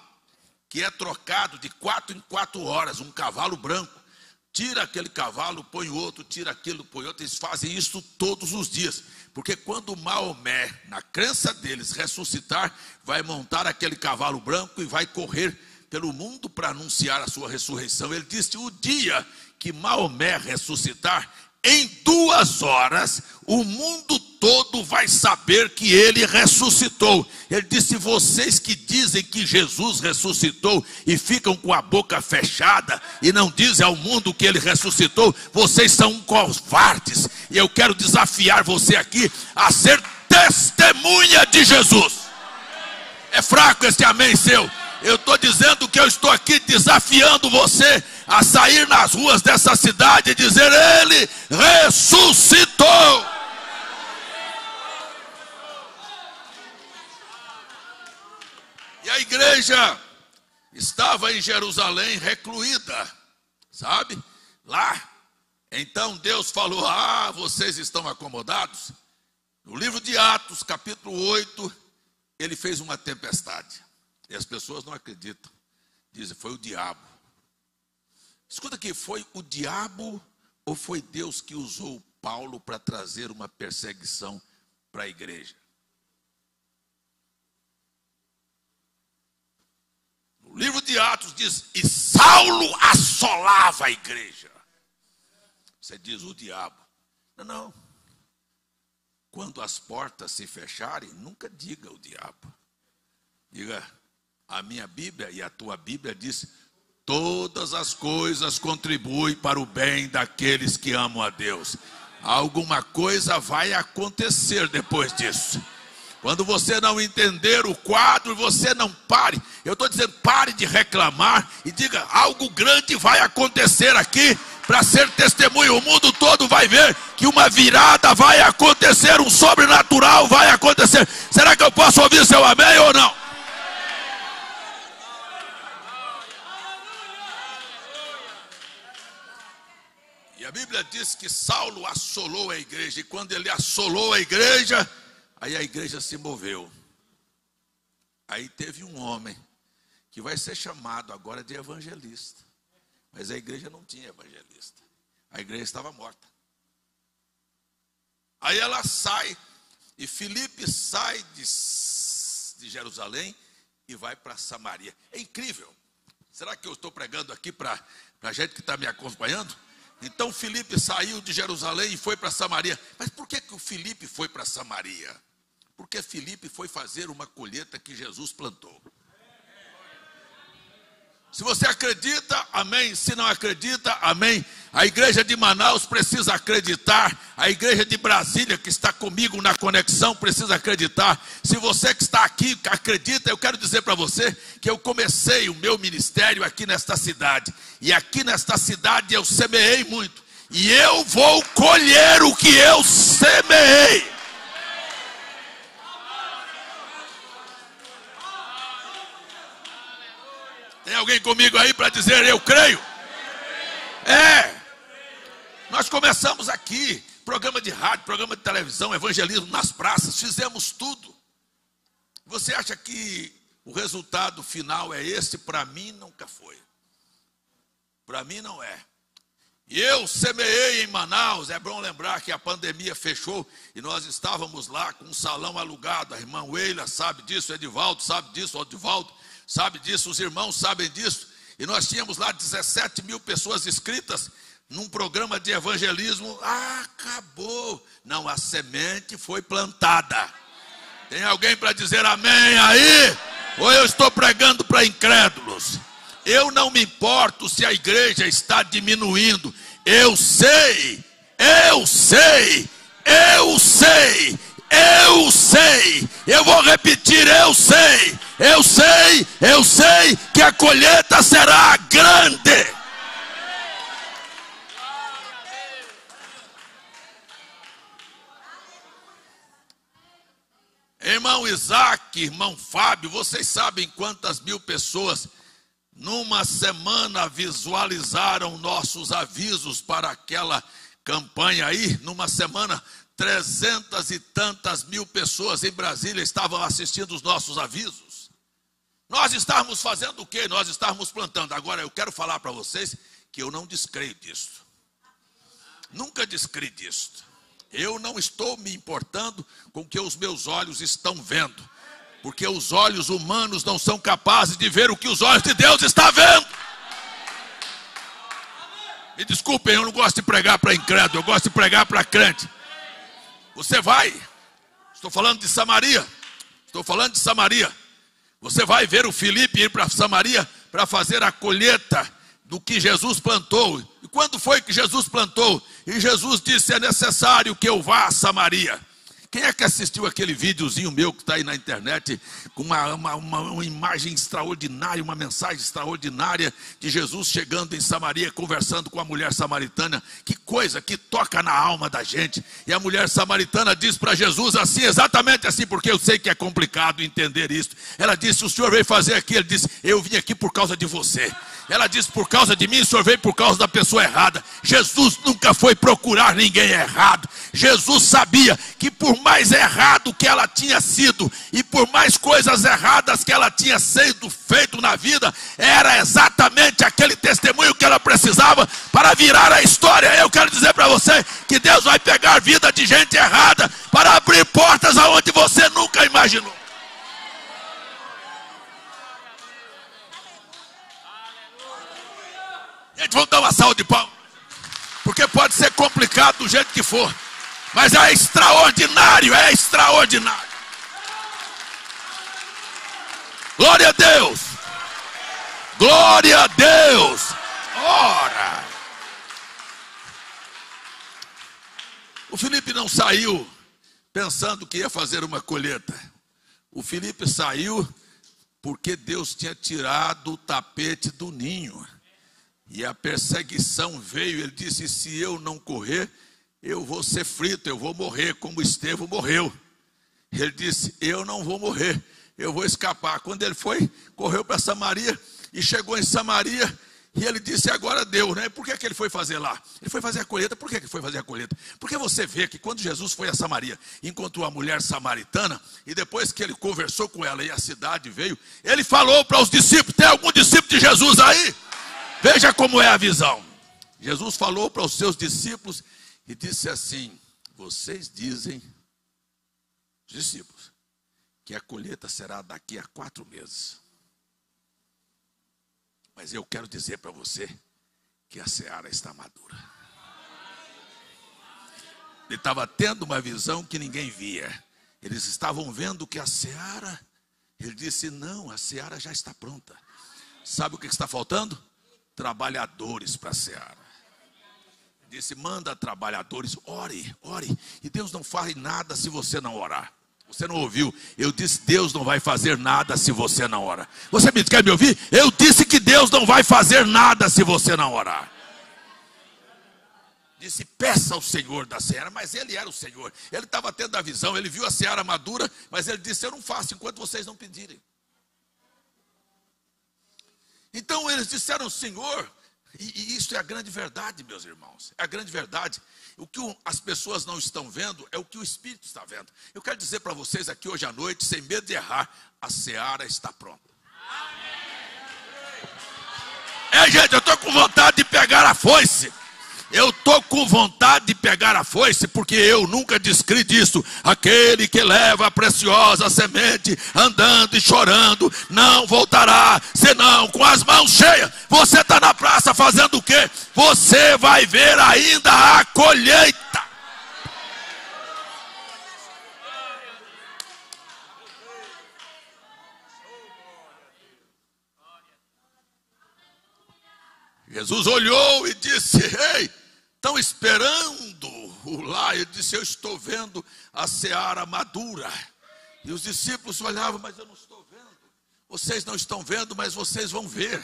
que é trocado de 4 em 4 horas, um cavalo branco. Tira aquele cavalo, põe outro, tira aquilo, põe outro. Eles fazem isso todos os dias. Porque quando Maomé, na crença deles, ressuscitar, vai montar aquele cavalo branco e vai correr pelo mundo para anunciar a sua ressurreição. Ele disse: o dia que Maomé ressuscitar, em 2 horas, o mundo todo vai saber que ele ressuscitou. Ele disse: vocês que dizem que Jesus ressuscitou e ficam com a boca fechada e não dizem ao mundo que ele ressuscitou, vocês são covardes. E eu quero desafiar você aqui a ser testemunha de Jesus. É fraco esse amém seu? Eu estou dizendo que eu estou aqui desafiando você a sair nas ruas dessa cidade e dizer: ele ressuscitou. E a igreja estava em Jerusalém recluída, sabe? Lá. Então Deus falou: ah, vocês estão acomodados? No livro de Atos, capítulo 8, ele fez uma tempestade. E as pessoas não acreditam. Dizem: foi o diabo. Escuta aqui, foi o diabo ou foi Deus que usou Paulo para trazer uma perseguição para a igreja? No livro de Atos diz: e Saulo assolava a igreja. Você diz: o diabo. Não. Quando as portas se fecharem, nunca diga o diabo. Diga: a minha Bíblia e a tua Bíblia diz: todas as coisas contribuem para o bem daqueles que amam a Deus. Alguma coisa vai acontecer depois disso. Quando você não entender o quadro, você não pare. Eu estou dizendo, pare de reclamar e diga: algo grande vai acontecer aqui para ser testemunho. O mundo todo vai ver que uma virada vai acontecer, um sobrenatural vai acontecer. Será que eu posso ouvir seu amém ou não? E a Bíblia diz que Saulo assolou a igreja. E quando ele assolou a igreja, aí a igreja se moveu. Aí teve um homem que vai ser chamado agora de evangelista. Mas a igreja não tinha evangelista. A igreja estava morta. Aí ela sai, e Filipe sai de Jerusalém e vai para Samaria. É incrível. Será que eu estou pregando aqui para a gente que está me acompanhando? Então Filipe saiu de Jerusalém e foi para Samaria. Mas por que o Filipe foi para Samaria? Porque Filipe foi fazer uma colheita que Jesus plantou. Se você acredita, amém. Se não acredita, amém. A igreja de Manaus precisa acreditar. A igreja de Brasília, que está comigo na conexão, precisa acreditar. Se você que está aqui acredita, eu quero dizer para você que eu comecei o meu ministério aqui nesta cidade. E aqui nesta cidade eu semeei muito. E eu vou colher o que eu semeei. Tem alguém comigo aí para dizer eu creio? Nós começamos aqui, programa de rádio, programa de televisão, evangelismo nas praças, fizemos tudo. Você acha que o resultado final é esse? Para mim nunca foi. Para mim não é. E eu semeei em Manaus. É bom lembrar que a pandemia fechou e nós estávamos lá com um salão alugado. A irmã Weila sabe disso, Edivaldo sabe disso, Odivaldo sabe disso, os irmãos sabem disso. E nós tínhamos lá 17 mil pessoas inscritas num programa de evangelismo. Acabou. Não, a semente foi plantada. Tem alguém para dizer amém aí? Ou eu estou pregando para incrédulos? Eu não me importo se a igreja está diminuindo. Eu sei. Eu vou repetir, eu sei que a colheita será grande. Irmão Isaac, irmão Fábio, vocês sabem quantas mil pessoas numa semana visualizaram nossos avisos para aquela campanha aí? Numa semana, 300 e tantas mil pessoas em Brasília estavam assistindo os nossos avisos. Nós estávamos fazendo o quê? Nós estávamos plantando. Agora eu quero falar para vocês que eu não descreio disso. Nunca descreio disso. Eu não estou me importando com o que os meus olhos estão vendo. Porque os olhos humanos não são capazes de ver o que os olhos de Deus estão vendo. Me desculpem, eu não gosto de pregar para incrédulo, eu gosto de pregar para crente. Você vai, estou falando de Samaria. Você vai ver o Filipe ir para Samaria para fazer a colheita do que Jesus plantou. E quando foi que Jesus plantou? E Jesus disse, é necessário que eu vá a Samaria. Quem é que assistiu aquele videozinho meu que está aí na internet, com uma imagem extraordinária, uma mensagem extraordinária de Jesus chegando em Samaria, conversando com a mulher samaritana? Que coisa que toca na alma da gente. E a mulher samaritana diz para Jesus assim, exatamente assim, porque eu sei que é complicado entender isso. Ela disse, o senhor veio fazer aqui? Ele disse, eu vim aqui por causa de você. Ela disse, por causa de mim, o senhor veio por causa da pessoa errada. Jesus nunca foi procurar ninguém errado. Jesus sabia que por mais errado que ela tinha sido, e por mais coisas erradas que ela tinha sido feito na vida, era exatamente aquele testemunho que ela precisava para virar a história. Eu quero dizer para você que Deus vai pegar a vida de gente errada para abrir portas aonde você nunca imaginou. Gente, vamos dar uma salva de palmas, porque pode ser complicado do jeito que for, mas é extraordinário, Glória a Deus, glória a Deus. Ora, o Filipe não saiu pensando que ia fazer uma colheita. O Filipe saiu porque Deus tinha tirado o tapete do ninho. E a perseguição veio. Ele disse, se eu não correr, eu vou ser frito, eu vou morrer como Estevão morreu. Ele disse, eu não vou morrer, eu vou escapar. Quando ele foi, correu para Samaria e chegou em Samaria. E ele disse, agora deu, né? Por que ele foi fazer lá? Ele foi fazer a colheita. Por que ele foi fazer a colheita? Porque você vê que quando Jesus foi a Samaria, encontrou a mulher samaritana, e depois que ele conversou com ela e a cidade veio, ele falou para os discípulos, tem algum discípulo de Jesus aí? Veja como é a visão. Jesus falou para os seus discípulos e disse assim, vocês dizem, discípulos, que a colheita será daqui a 4 meses. Mas eu quero dizer para você que a seara está madura. Ele estava tendo uma visão que ninguém via. Eles estavam vendo que a seara, ele disse, não, a seara já está pronta. Sabe o que está faltando? Trabalhadores para a seara. Disse, manda trabalhadores, ore, ore. E Deus não faz nada se você não orar. Você não ouviu? Eu disse, Deus não vai fazer nada se você não orar. Você quer me ouvir? Eu disse que Deus não vai fazer nada se você não orar. Disse, peça ao Senhor da seara. Mas ele era o Senhor. Ele estava tendo a visão, ele viu a seara madura. Mas ele disse, eu não faço enquanto vocês não pedirem. Então eles disseram, Senhor, e isso é a grande verdade, meus irmãos. É a grande verdade. O que as pessoas não estão vendo é o que o Espírito está vendo. Eu quero dizer para vocês aqui hoje à noite, sem medo de errar, a seara está pronta. Gente, eu estou com vontade de pegar a foice. Eu estou com vontade de pegar a foice, porque eu nunca descri disso. Aquele que leva a preciosa semente, andando e chorando, não voltará, senão com as mãos cheias. Você está na praça fazendo o quê? Você vai ver ainda a colheita. Jesus olhou e disse, ei, estão esperando lá. Ele disse, eu estou vendo a seara madura. E os discípulos olhavam, mas eu não estou vendo. Vocês não estão vendo, mas vocês vão ver.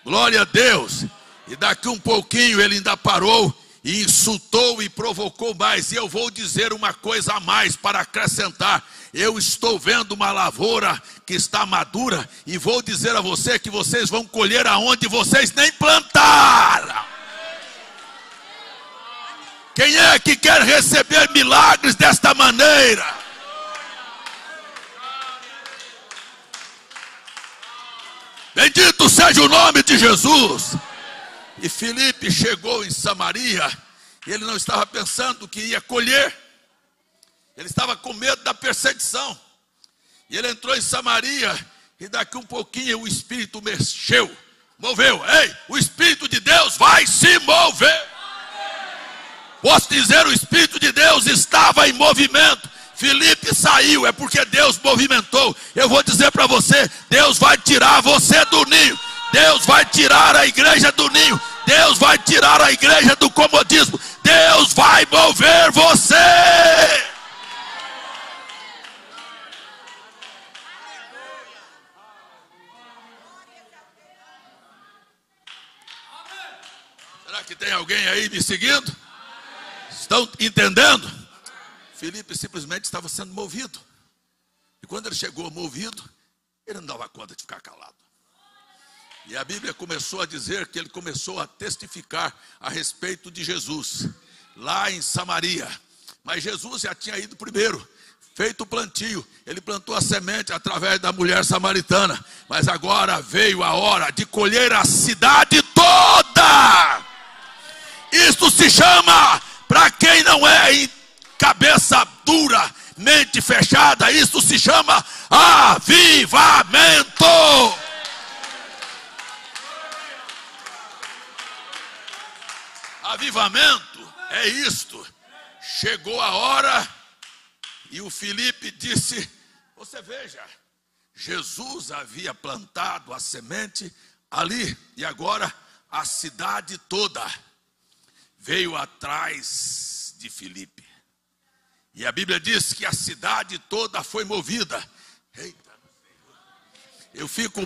Glória a Deus. E daqui um pouquinho ele ainda parou e insultou e provocou mais. E eu vou dizer uma coisa a mais para acrescentar. Eu estou vendo uma lavoura que está madura e vou dizer a você que vocês vão colher aonde vocês nem plantaram. Quem é que quer receber milagres desta maneira? Bendito seja o nome de Jesus. E Filipe chegou em Samaria e ele não estava pensando que ia colher. Ele estava com medo da perseguição. E ele entrou em Samaria e daqui um pouquinho o Espírito mexeu, moveu. Ei, o Espírito de Deus vai se mover. Posso dizer, o Espírito de Deus estava em movimento. Filipe saiu, é porque Deus movimentou. Eu vou dizer para você, Deus vai tirar você do ninho. Deus vai tirar a igreja do ninho. Deus vai tirar a igreja do comodismo. Deus vai mover você. Será que tem alguém aí me seguindo? Estão entendendo? Filipe simplesmente estava sendo movido. E quando ele chegou movido, ele não dava conta de ficar calado. E a Bíblia começou a dizer que ele começou a testificar a respeito de Jesus, lá em Samaria. Mas Jesus já tinha ido primeiro, feito o plantio. Ele plantou a semente através da mulher samaritana. Mas agora veio a hora de colher a cidade toda. Isto se chama, para quem não é em cabeça dura, mente fechada, isso se chama avivamento. Avivamento é isto. Chegou a hora e o Filipe disse, você veja, Jesus havia plantado a semente ali e agora a cidade toda veio atrás de Filipe. E a Bíblia diz que a cidade toda foi movida. Eita, eu fico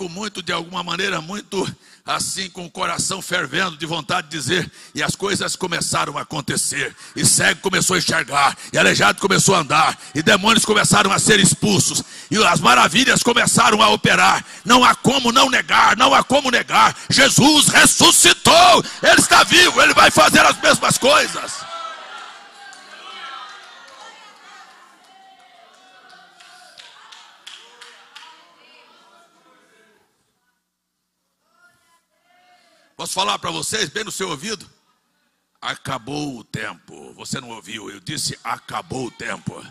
muito de alguma maneira, muito assim com o coração fervendo de vontade de dizer. E as coisas começaram a acontecer. E cego começou a enxergar. E aleijado começou a andar. E demônios começaram a ser expulsos. E as maravilhas começaram a operar. Não há como não negar, não há como negar. Jesus ressuscitou. Ele está vivo, ele vai fazer as mesmas coisas. Posso falar para vocês, bem no seu ouvido? Acabou o tempo. Você não ouviu, eu disse acabou o tempo.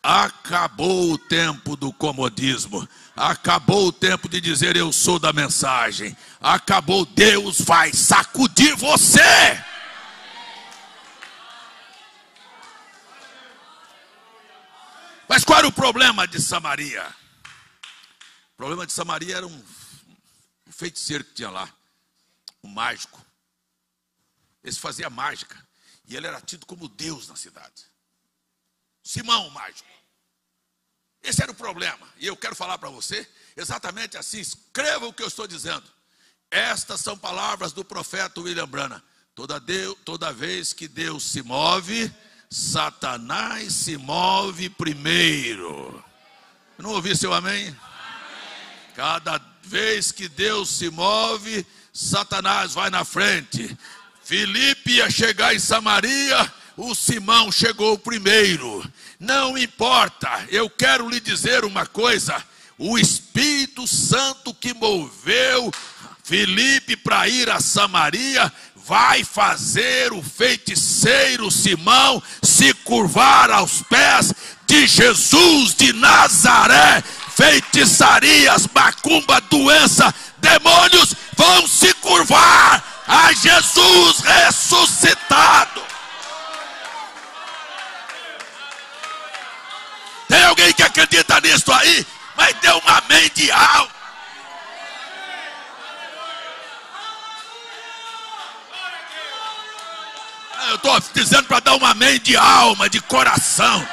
Acabou o tempo do comodismo. Acabou o tempo de dizer eu sou da mensagem. Acabou, Deus vai sacudir você. Mas qual era o problema de Samaria? O problema de Samaria era um feiticeiro que tinha lá, um mágico. Esse fazia mágica. E ele era tido como Deus na cidade. Simão, o mágico. Esse era o problema. E eu quero falar para você exatamente assim. Escreva o que eu estou dizendo. Estas são palavras do profeta William Branham. Toda vez que Deus se move, Satanás se move primeiro. Eu não ouvi seu amém? Amém? Cada vez que Deus se move, Satanás vai na frente. Filipe ia chegar em Samaria, o Simão chegou primeiro. Não importa, eu quero lhe dizer uma coisa. O Espírito Santo que moveu Filipe para ir a Samaria vai fazer o feiticeiro Simão se curvar aos pés de Jesus de Nazaré. Feitiçarias, macumba, doença, demônios vão se curvar a Jesus ressuscitado. Tem alguém que acredita nisso aí? Mas dê um amém de alma. Eu estou dizendo para dar um amém de alma, de coração.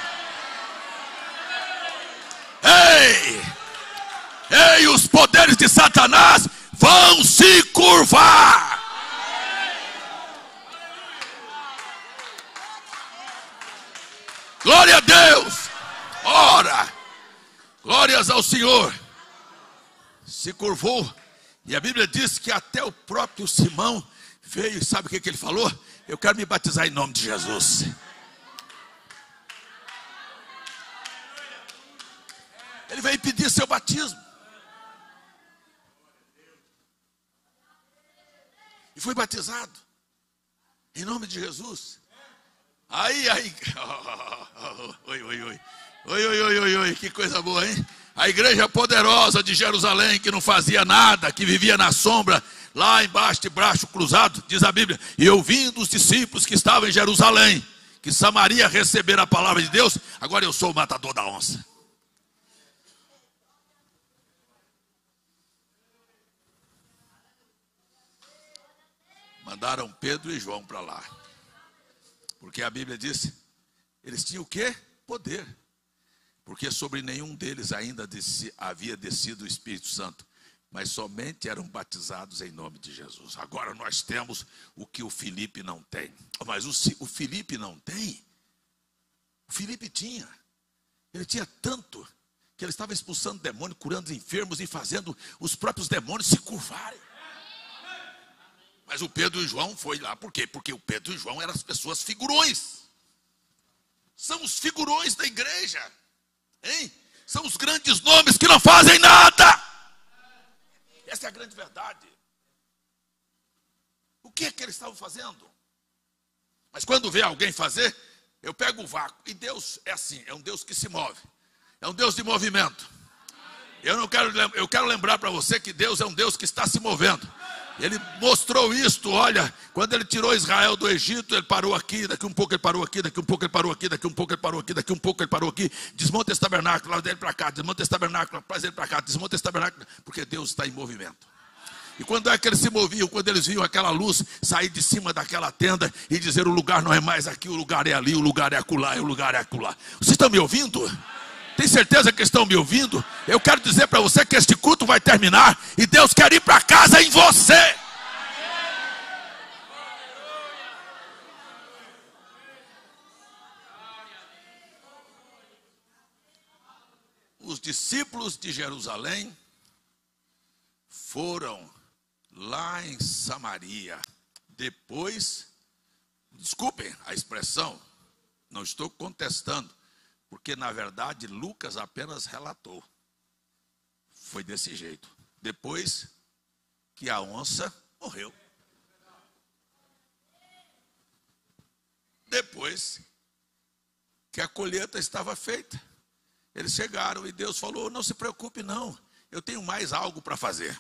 Ei, os poderes de Satanás vão se curvar. Glória a Deus. Ora, glórias ao Senhor. Se curvou. E a Bíblia diz que até o próprio Simão veio. E sabe o que ele falou? Eu quero me batizar em nome de Jesus. Ele veio pedir seu batismo. E foi batizado em nome de Jesus. Aí, oi, que coisa boa, hein? A igreja poderosa de Jerusalém, que não fazia nada, que vivia na sombra, lá embaixo de braço cruzado, diz a Bíblia, e ouvindo os discípulos que estavam em Jerusalém, que Samaria receberam a palavra de Deus, agora eu sou o matador da onça. Mandaram Pedro e João para lá. Porque a Bíblia diz, eles tinham o quê? Poder. Porque sobre nenhum deles ainda havia descido o Espírito Santo. Mas somente eram batizados em nome de Jesus. Agora nós temos o que o Filipe não tem. Mas o Filipe não tem. O Filipe tinha. Ele tinha tanto que ele estava expulsando demônios, curando enfermos e fazendo os próprios demônios se curvarem. Mas o Pedro e João foi lá, por quê? Porque o Pedro e João eram as pessoas figurões. São os figurões da igreja. Hein? São os grandes nomes que não fazem nada. Essa é a grande verdade. O que é que eles estavam fazendo? Mas quando vê alguém fazer, eu pego o vácuo. E Deus é assim, é um Deus que se move. É um Deus de movimento. Eu quero lembrar para você que Deus é um Deus que está se movendo. Ele mostrou isto, olha, quando ele tirou Israel do Egito, ele parou aqui, daqui um pouco ele parou aqui, daqui um pouco ele parou aqui, daqui um pouco ele parou aqui, daqui um pouco ele parou aqui, desmonta esse tabernáculo, leva ele para cá, desmonta esse tabernáculo, traz ele para cá, desmonta esse tabernáculo, porque Deus está em movimento. E quando é que eles se moviam? Quando eles viam aquela luz sair de cima daquela tenda e dizer, o lugar não é mais aqui, o lugar é ali, o lugar é acolá, o lugar é acolá. Vocês estão me ouvindo? Tem certeza que estão me ouvindo? Eu quero dizer para você que este culto vai terminar e Deus quer ir para casa em você. Os discípulos de Jerusalém foram lá em Samaria. Depois, desculpem a expressão, não estou contestando, porque na verdade Lucas apenas relatou. Foi desse jeito. Depois que a onça morreu. Depois que a colheita estava feita. Eles chegaram e Deus falou, não se preocupe não, eu tenho mais algo para fazer.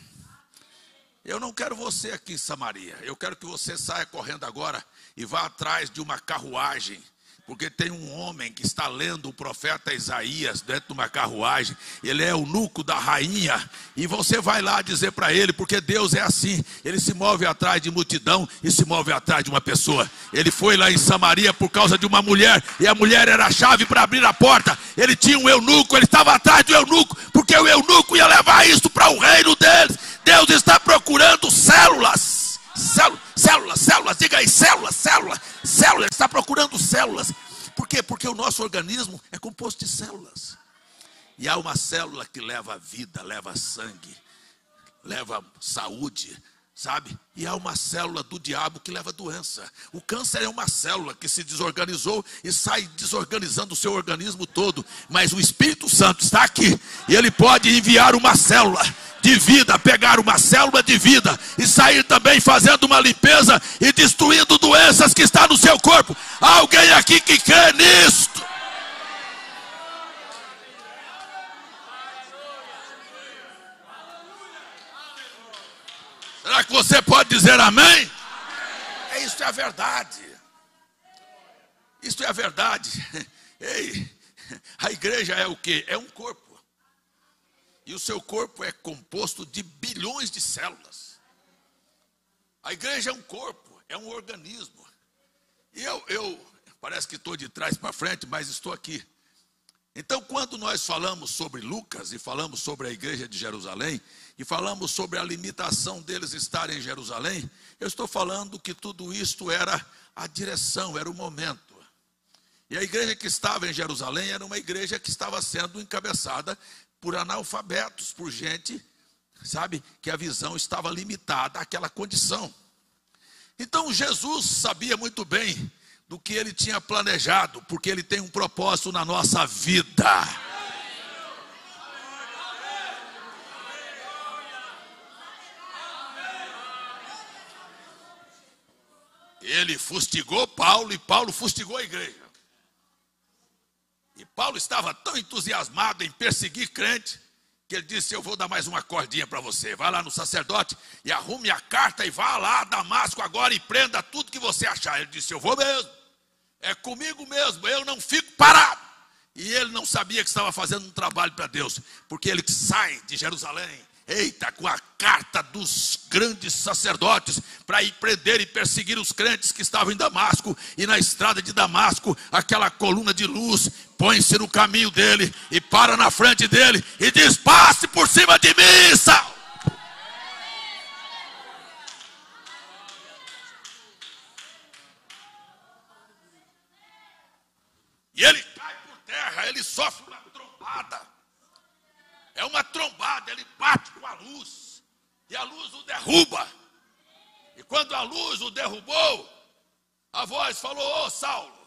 Eu não quero você aqui em Samaria, eu quero que você saia correndo agora e vá atrás de uma carruagem, Porque tem um homem que está lendo o profeta Isaías dentro de uma carruagem. Ele é eunuco da rainha. E você vai lá dizer para ele, porque Deus é assim. Ele se move atrás de multidão e se move atrás de uma pessoa. Ele foi lá em Samaria por causa de uma mulher. E a mulher era a chave para abrir a porta. Ele tinha um eunuco, ele estava atrás do eunuco. Porque o eunuco ia levar isso para o reino deles. Deus está procurando células. Células, diga aí, células, ele está procurando células. Por quê? Porque o nosso organismo é composto de células. E há uma célula que leva vida, leva sangue, leva saúde, sabe? E há uma célula do diabo que leva doença. O câncer é uma célula que se desorganizou e sai desorganizando o seu organismo todo. Mas o Espírito Santo está aqui e ele pode enviar uma célula de vida, pegar uma célula de vida e sair também fazendo uma limpeza e destruindo doenças que estão no seu corpo. Há alguém aqui que crê nisto? Será que você pode dizer amém? Isso é a verdade. Isso é a verdade. Ei, a igreja é o quê? É um corpo. E o seu corpo é composto de bilhões de células. A igreja é um corpo, é um organismo. E eu parece que estou de trás para frente, mas estou aqui. Então, quando nós falamos sobre Lucas e falamos sobre a igreja de Jerusalém, e falamos sobre a limitação deles estarem em Jerusalém, eu estou falando que tudo isto era a direção, era o momento. E a igreja que estava em Jerusalém era uma igreja que estava sendo encabeçada por analfabetos, por gente, sabe, que a visão estava limitada àquela condição. Então Jesus sabia muito bem do que ele tinha planejado, porque ele tem um propósito na nossa vida. Ele fustigou Paulo e Paulo fustigou a igreja. E Paulo estava tão entusiasmado em perseguir crente, que ele disse: eu vou dar mais uma cordinha para você. Vai lá no sacerdote e arrume a carta e vá lá a Damasco agora e prenda tudo que você achar. Ele disse: eu vou mesmo, é comigo mesmo, eu não fico parado. E ele não sabia que estava fazendo um trabalho para Deus, porque ele sai de Jerusalém, eita, com a carta dos grandes sacerdotes, para ir prender e perseguir os crentes que estavam em Damasco. E na estrada de Damasco, aquela coluna de luz põe-se no caminho dele e para na frente dele e diz: passe por cima de mim, Saulo. E ele cai por terra, ele sofre uma trombada. É uma trombada, ele bate com a luz. E a luz o derruba. E quando a luz o derrubou, a voz falou: ô Saulo,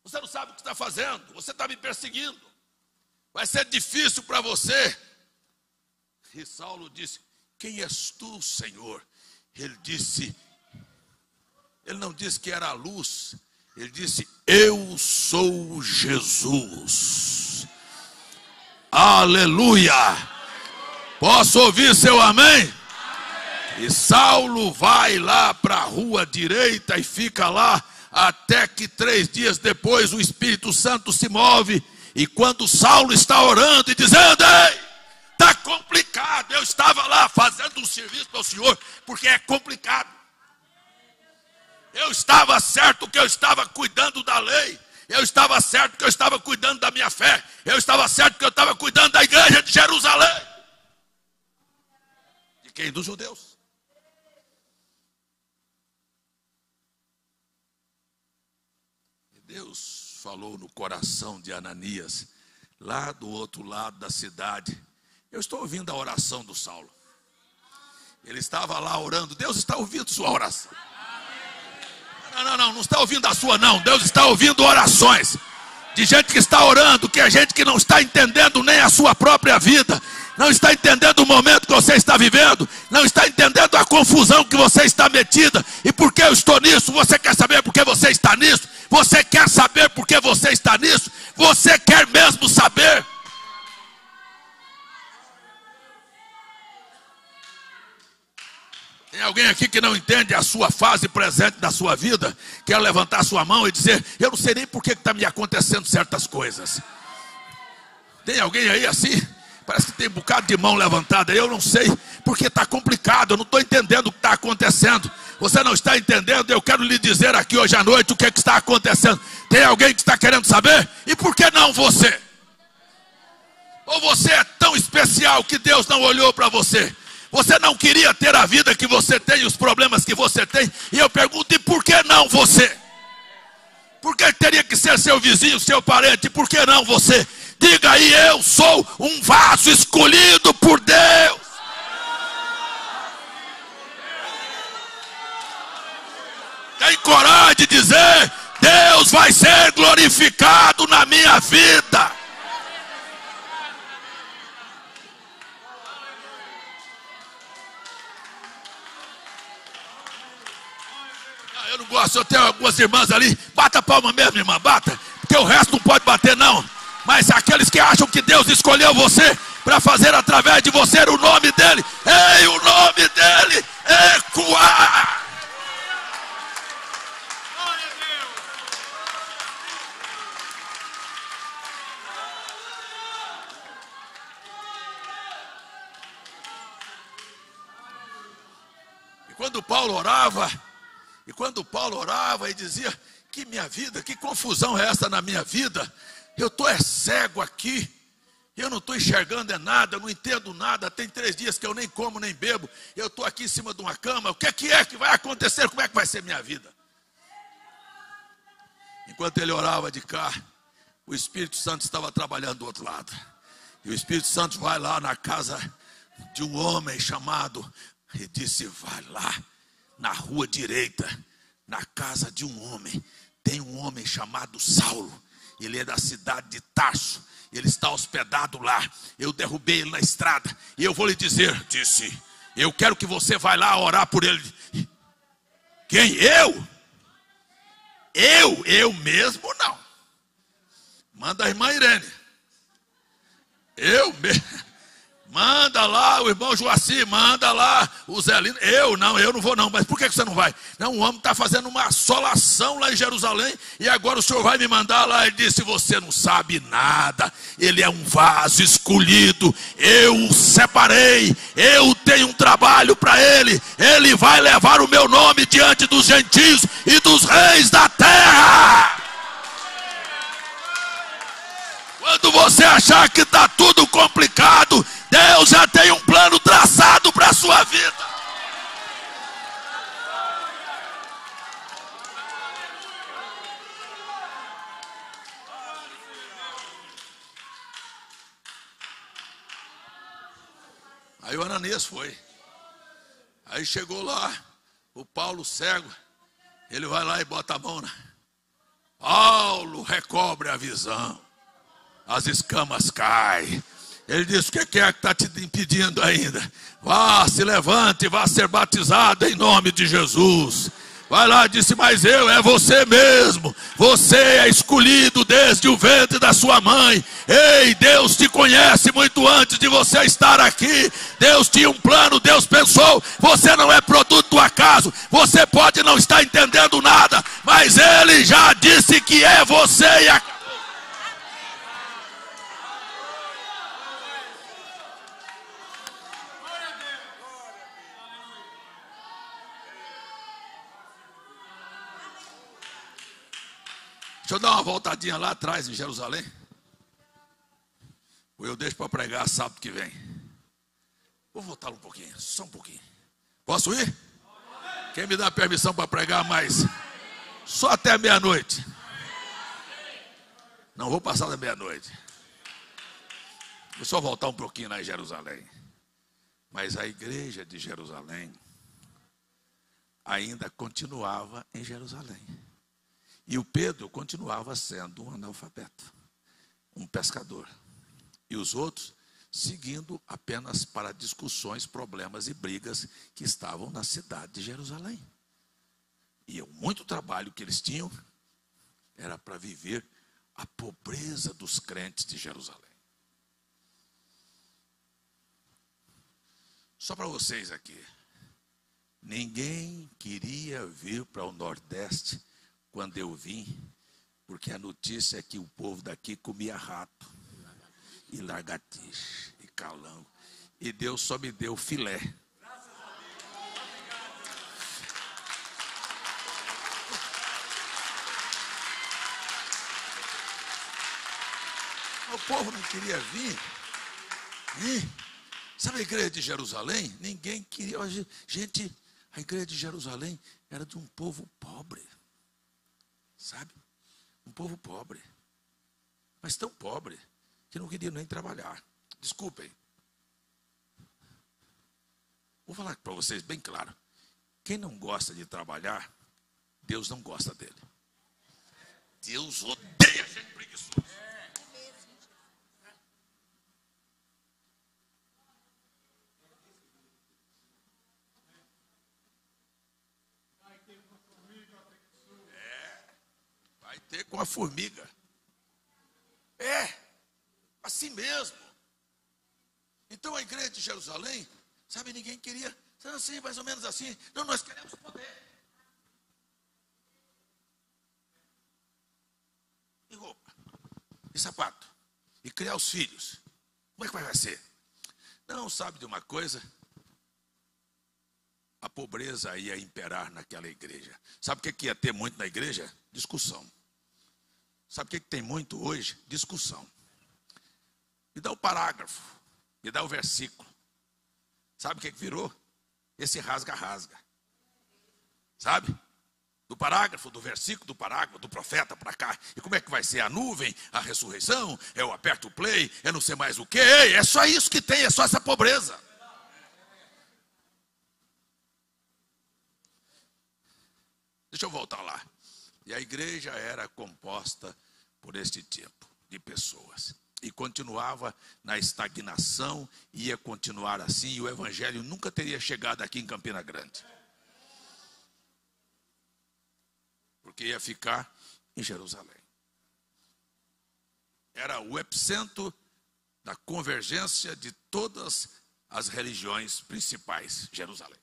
você não sabe o que está fazendo, você está me perseguindo, vai ser difícil para você. E Saulo disse: quem és tu, Senhor? Ele não disse que era a luz, ele disse: eu sou Jesus. Aleluia! Posso ouvir seu amém? E Saulo vai lá para a rua direita e fica lá até que 3 dias depois o Espírito Santo se move. E quando Saulo está orando e dizendo: ei, está complicado, eu estava lá fazendo um serviço para o Senhor, porque é complicado. Eu estava certo que eu estava cuidando da lei, eu estava certo que eu estava cuidando da minha fé, eu estava certo que eu estava cuidando da igreja de Jerusalém. De quem? Dos judeus. Deus falou no coração de Ananias, lá do outro lado da cidade. Eu estou ouvindo a oração do Saulo. Ele estava lá orando. Deus está ouvindo sua oração. Não está ouvindo a sua não. Deus está ouvindo orações de gente que está orando, que é gente que não está entendendo nem a sua própria vida, não está entendendo o momento que você está vivendo, não está entendendo a confusão que você está metida. E por que eu estou nisso? Você quer saber por que você está nisso? Você quer saber por que você está nisso? Você quer mesmo saber? Tem alguém aqui que não entende a sua fase presente da sua vida? Quer levantar sua mão e dizer: eu não sei nem por que está me acontecendo certas coisas. Tem alguém aí assim? Parece que tem um bocado de mão levantada. Eu não sei porque está complicado. Eu não estou entendendo o que está acontecendo. Você não está entendendo? Eu quero lhe dizer aqui hoje à noite o que está acontecendo. Tem alguém que está querendo saber? E por que não você? Ou você é tão especial que Deus não olhou para você? Você não queria ter a vida que você tem, os problemas que você tem. E eu pergunto: e por que não você? Por que teria que ser seu vizinho, seu parente? Por que não você? Diga aí: eu sou um vaso escolhido por Deus. Tem coragem de dizer: Deus vai ser glorificado na minha vida. Eu não gosto, eu tenho algumas irmãs ali. Bata a palma mesmo, irmã, bata. Porque o resto não pode bater, não. Mas aqueles que acham que Deus escolheu você para fazer através de você o nome dele, ei, o nome dele ecoar. E quando Paulo orava e dizia: que minha vida, que confusão é essa na minha vida? Eu estou cego aqui, eu não estou enxergando nada, eu não entendo nada. Tem 3 dias que eu nem como nem bebo, eu estou aqui em cima de uma cama. O que é que vai acontecer? Como é que vai ser minha vida? Enquanto ele orava de cá, o Espírito Santo estava trabalhando do outro lado. E o Espírito Santo vai lá na casa de um homem chamado, e disse: vai lá na rua direita, na casa de um homem, tem um homem chamado Saulo. Ele é da cidade de Tarso, ele está hospedado lá. Eu derrubei ele na estrada, e eu vou lhe dizer, disse: eu quero que você vá lá orar por ele. Quem? Eu? Eu mesmo não. Manda a irmã Irene. Eu mesmo. Manda lá o irmão Joaci, manda lá o Zelino. Eu não vou não. Mas por que você não vai? Não, o homem está fazendo uma assolação lá em Jerusalém, e agora o senhor vai me mandar lá. Ele disse: você não sabe nada, ele é um vaso escolhido, eu o separei, eu tenho um trabalho para ele. Ele vai levar o meu nome diante dos gentios e dos reis da terra. Quando você achar que está tudo complicado, Deus já tem um plano traçado para a sua vida. Aí o Ananias foi. Aí chegou lá, o Paulo cego, ele vai lá e bota a mão na... Paulo recobre a visão, as escamas caem. Ele diz: o que é que está te impedindo ainda? Vá, se levante, vá ser batizado em nome de Jesus. Vai lá, disse: mas é você mesmo. Você é escolhido desde o ventre da sua mãe. Ei, Deus te conhece muito antes de você estar aqui. Deus tinha um plano, Deus pensou. Você não é produto do acaso. Você pode não estar entendendo nada, mas Ele já disse que é você e a... Deixa eu dar uma voltadinha lá atrás em Jerusalém. Ou eu deixo para pregar sábado que vem. Vou voltar um pouquinho, só um pouquinho. Posso ir? Quem me dá permissão para pregar mais? Só até meia-noite. Não vou passar da meia-noite. Vou só voltar um pouquinho lá em Jerusalém. Mas a igreja de Jerusalém ainda continuava em Jerusalém. E o Pedro continuava sendo um analfabeto, um pescador. E os outros seguindo apenas para discussões, problemas e brigas que estavam na cidade de Jerusalém. E muito trabalho que eles tinham era para viver a pobreza dos crentes de Jerusalém. Só para vocês aqui, Ninguém queria vir para o Nordeste quando eu vim, porque a notícia é que o povo daqui comia rato, e lagartixa, e calango. E Deus só me deu filé. O povo não queria vir. Sabe a igreja de Jerusalém? Ninguém queria. Gente, a igreja de Jerusalém era de um povo pobre. Sabe? Um povo pobre. Mas tão pobre que não queria nem trabalhar. Desculpem. Vou falar para vocês bem claro. Quem não gosta de trabalhar, Deus não gosta dele. Deus odeia gente preguiçosa. Vai ter com a formiga. Assim mesmo. Então a igreja de Jerusalém, sabe, ninguém queria, assim, mais ou menos assim. Não, nós queremos poder. E roupa, e sapato, e criar os filhos. Como é que vai ser? Não, sabe de uma coisa? A pobreza ia imperar naquela igreja. Sabe o que ia ter muito na igreja? Discussão. Sabe o que tem muito hoje? Discussão. Me dá o parágrafo, me dá o versículo. Sabe o que virou? Esse rasga-rasga. Sabe? Do parágrafo, do versículo, do parágrafo, do profeta para cá. E como é que vai ser? A nuvem, a ressurreição, eu aperto o play, eu não sei mais o quê. Ei, é só isso que tem, é só essa pobreza. Deixa eu voltar lá. E a igreja era composta por este tipo de pessoas. E continuava na estagnação, ia continuar assim, e o evangelho nunca teria chegado aqui em Campina Grande. Porque ia ficar em Jerusalém. Era o epicentro da convergência de todas as religiões principais, Jerusalém.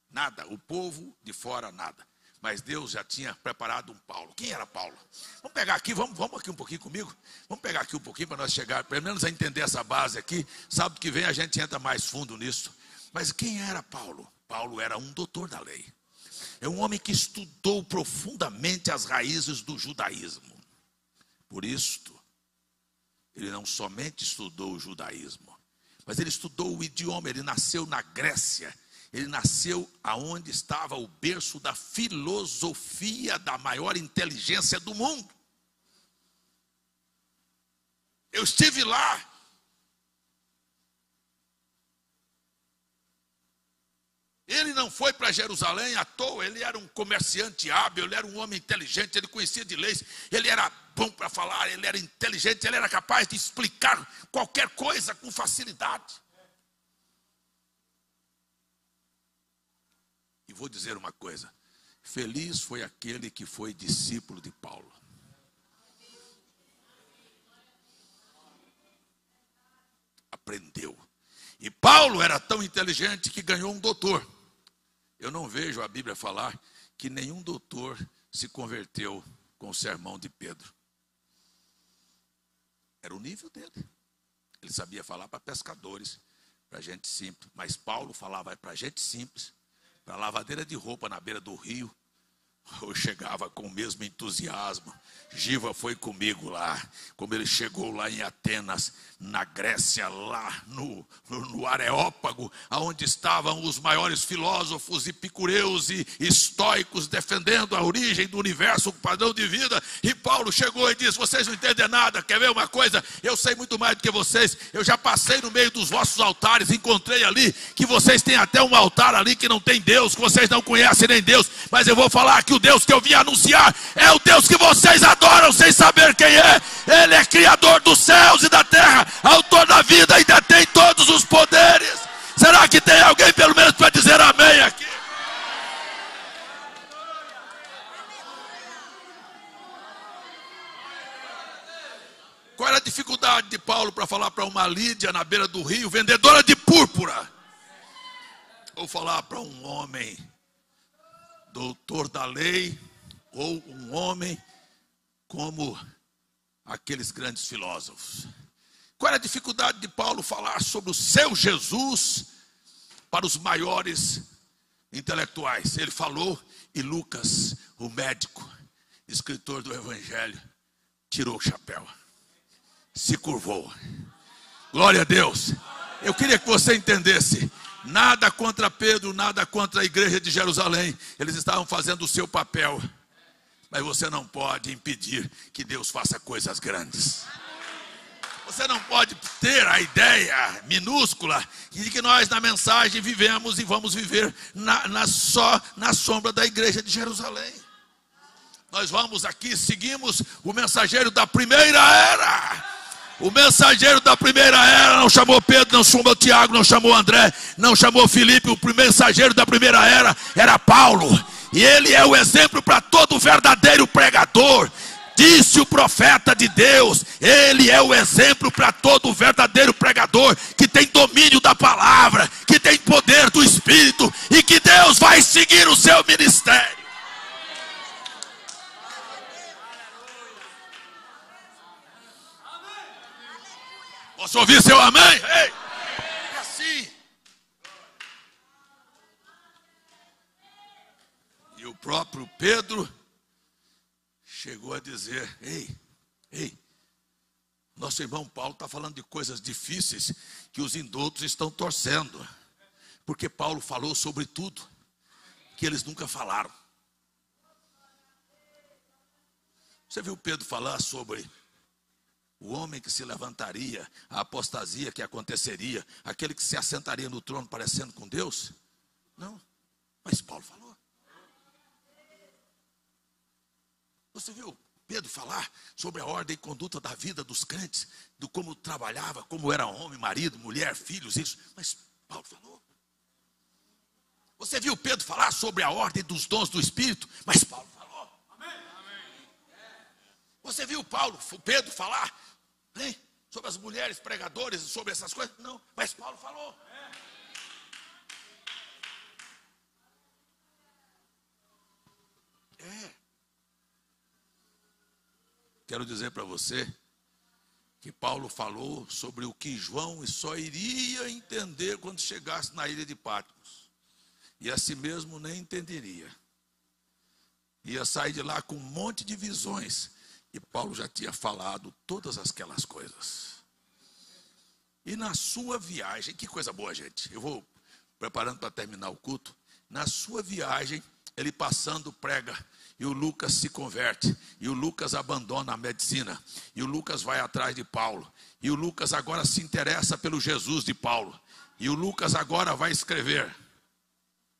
Nada, o povo de fora nada. Mas Deus já tinha preparado um Paulo. Quem era Paulo? Vamos pegar aqui, vamos aqui um pouquinho comigo. Vamos pegar aqui um pouquinho para nós chegar, pelo menos a entender essa base aqui. Sábado que vem a gente entra mais fundo nisso. Mas quem era Paulo? Paulo era um doutor da lei. É um homem que estudou profundamente as raízes do judaísmo. Por isto, ele não somente estudou o judaísmo, mas ele estudou o idioma. Ele nasceu na Grécia. Ele nasceu aonde estava o berço da filosofia da maior inteligência do mundo. Eu estive lá. Ele não foi para Jerusalém à toa, ele era um comerciante hábil, ele era um homem inteligente, ele conhecia de leis, ele era bom para falar, ele era inteligente, ele era capaz de explicar qualquer coisa com facilidade. E vou dizer uma coisa, feliz foi aquele que foi discípulo de Paulo. Aprendeu. E Paulo era tão inteligente que ganhou um doutor. Eu não vejo a Bíblia falar que nenhum doutor se converteu com o sermão de Pedro. Era o nível dele. Ele sabia falar para pescadores, para gente simples. Mas Paulo falava para gente simples. Para lavadeira de roupa na beira do rio, eu chegava com o mesmo entusiasmo. Giva foi comigo lá, como ele chegou lá em Atenas, na Grécia, lá no Areópago, onde estavam os maiores filósofos epicureus e estoicos defendendo a origem do universo, o padrão de vida. E Paulo chegou e disse: vocês não entendem nada, quer ver uma coisa? Eu sei muito mais do que vocês, eu já passei no meio dos vossos altares, encontrei ali que vocês têm até um altar ali que não tem Deus, que vocês não conhecem nem Deus, mas eu vou falar que o Deus que eu vim anunciar é o Deus que vocês adoram sem saber quem é. Ele é criador dos céus e da terra, autor da vida e detém todos os poderes. Será que tem alguém pelo menos para dizer amém aqui? Qual era a dificuldade de Paulo para falar para uma Lídia na beira do rio, vendedora de púrpura? Vou falar para um homem doutor da lei, ou um homem como aqueles grandes filósofos. Qual era a dificuldade de Paulo falar sobre o seu Jesus para os maiores intelectuais? Ele falou e Lucas, o médico, escritor do Evangelho, tirou o chapéu, se curvou. Glória a Deus. Eu queria que você entendesse. Nada contra Pedro, nada contra a igreja de Jerusalém. Eles estavam fazendo o seu papel. Mas você não pode impedir que Deus faça coisas grandes. Você não pode ter a ideia minúscula de que nós na mensagem vivemos e vamos viver só na sombra da igreja de Jerusalém. Nós vamos aqui, seguimos o mensageiro da primeira era. O mensageiro da primeira era não chamou Pedro, não chamou Tiago, não chamou André, não chamou Filipe. O mensageiro da primeira era Paulo. E ele é o exemplo para todo verdadeiro pregador. Disse o profeta de Deus, ele é o exemplo para todo verdadeiro pregador que tem domínio da palavra, que tem poder do Espírito e que Deus vai seguir o seu ministério. Posso ouvir seu amém? Ei, é assim. E o próprio Pedro chegou a dizer: ei, nosso irmão Paulo está falando de coisas difíceis que os indoutos estão torcendo. Porque Paulo falou sobre tudo que eles nunca falaram. Você viu Pedro falar sobre o homem que se levantaria, a apostasia que aconteceria, aquele que se assentaria no trono parecendo com Deus? Não, mas Paulo falou. Você viu Pedro falar sobre a ordem e conduta da vida dos crentes, do como trabalhava, como era homem, marido, mulher, filhos, isso? Mas Paulo falou. Você viu Pedro falar sobre a ordem dos dons do Espírito? Mas Paulo falou. Você viu Pedro falar sobre as mulheres pregadoras, sobre essas coisas? Não, mas Paulo falou. Quero dizer para você que Paulo falou sobre o que João só iria entender quando chegasse na ilha de Patmos. E assim mesmo nem entenderia. Ia sair de lá com um monte de visões. E Paulo já tinha falado todas aquelas coisas. E na sua viagem, que coisa boa, gente. Eu vou preparando para terminar o culto. Na sua viagem, ele passando prega. E o Lucas se converte. E o Lucas abandona a medicina. E o Lucas vai atrás de Paulo. E o Lucas agora se interessa pelo Jesus de Paulo. E o Lucas agora vai escrever.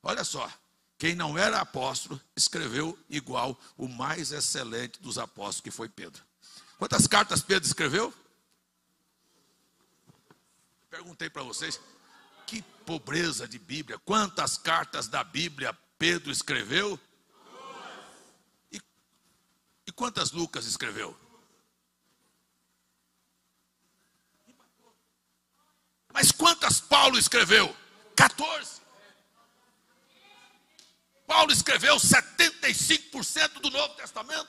Olha só. Quem não era apóstolo, escreveu igual o mais excelente dos apóstolos, que foi Pedro. Quantas cartas Pedro escreveu? Perguntei para vocês. Que pobreza de Bíblia. Quantas cartas da Bíblia Pedro escreveu? E quantas Lucas escreveu? Mas quantas Paulo escreveu? 14. Paulo escreveu 75% do Novo Testamento.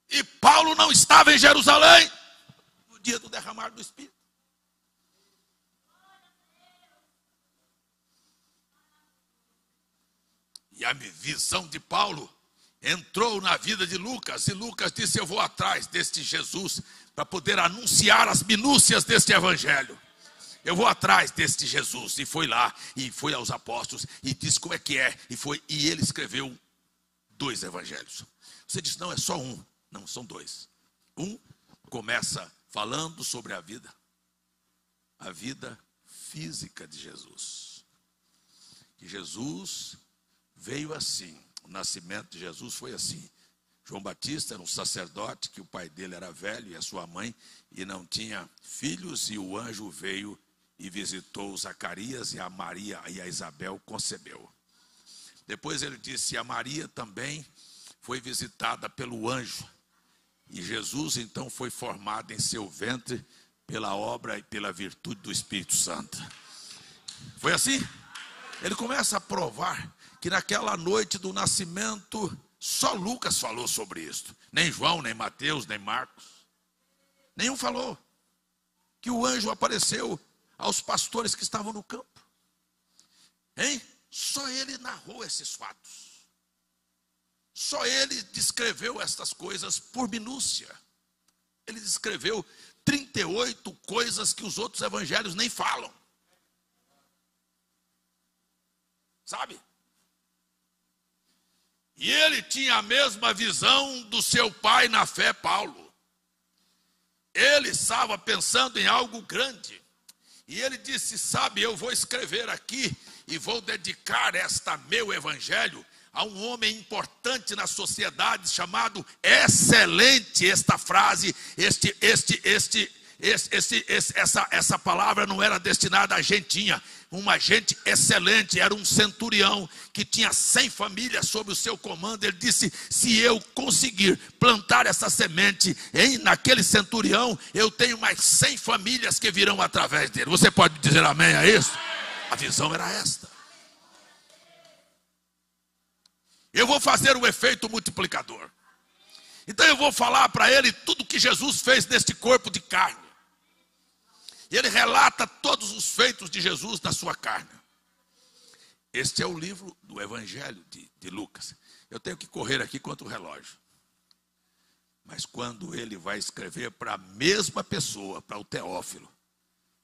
E Paulo não estava em Jerusalém no dia do derramar do Espírito. E a visão de Paulo entrou na vida de Lucas. E Lucas disse: eu vou atrás deste Jesus para poder anunciar as minúcias deste evangelho. Eu vou atrás deste Jesus. E foi lá, e foi aos apóstolos, e disse como é que é. E ele escreveu 2 evangelhos. Você diz: não, é só um. Não, são 2. Um começa falando sobre a vida física de Jesus. Que Jesus veio assim. O nascimento de Jesus foi assim. João Batista era um sacerdote, que o pai dele era velho e a sua mãe, e não tinha filhos, e o anjo veio e visitou Zacarias, e a Maria e a Isabel concebeu. Depois ele disse: a Maria também foi visitada pelo anjo, e Jesus então foi formado em seu ventre pela obra e pela virtude do Espírito Santo. Foi assim? Ele começa a provar que naquela noite do nascimento, só Lucas falou sobre isso. Nem João, nem Mateus, nem Marcos. Nenhum falou que o anjo apareceu aos pastores que estavam no campo. Hein? Só ele narrou esses fatos. Só ele descreveu estas coisas por minúcia. Ele descreveu 38 coisas que os outros evangelhos nem falam. Sabe? E ele tinha a mesma visão do seu pai na fé, Paulo. Ele estava pensando em algo grande. E ele disse, sabe, eu vou escrever aqui e vou dedicar meu evangelho a um homem importante na sociedade chamado excelente. Esta frase, essa palavra não era destinada a gentinha. Uma gente excelente, era um centurião que tinha 100 famílias sob o seu comando. Ele disse, se eu conseguir plantar essa semente naquele centurião, eu tenho mais 100 famílias que virão através dele. Você pode dizer amém a isso? A visão era esta. Eu vou fazer o efeito multiplicador. Então eu vou falar para ele tudo que Jesus fez neste corpo de carne. E ele relata todos os feitos de Jesus na sua carne. Este é o livro do Evangelho de Lucas. Eu tenho que correr aqui contra o relógio. Mas quando ele vai escrever para a mesma pessoa, para o Teófilo,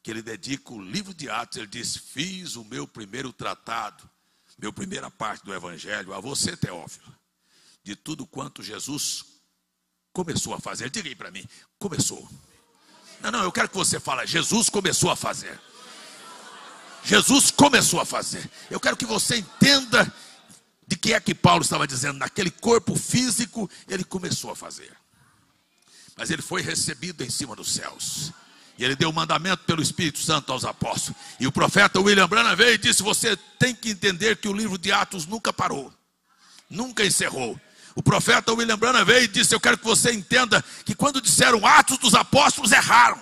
que ele dedica o livro de Atos, ele diz, fiz o meu primeiro tratado, minha primeira parte do Evangelho, a você, Teófilo, de tudo quanto Jesus começou a fazer. Diga aí para mim, começou. Não, eu quero que você fale, Jesus começou a fazer. Jesus começou a fazer. Eu quero que você entenda de que é que Paulo estava dizendo. Naquele corpo físico, ele começou a fazer. Mas ele foi recebido em cima dos céus. E ele deu o mandamento pelo Espírito Santo aos apóstolos. E o profeta William Branham veio e disse, você tem que entender que o livro de Atos nunca parou. Nunca encerrou. O profeta William Branham veio e disse, eu quero que você entenda que quando disseram Atos dos Apóstolos, erraram.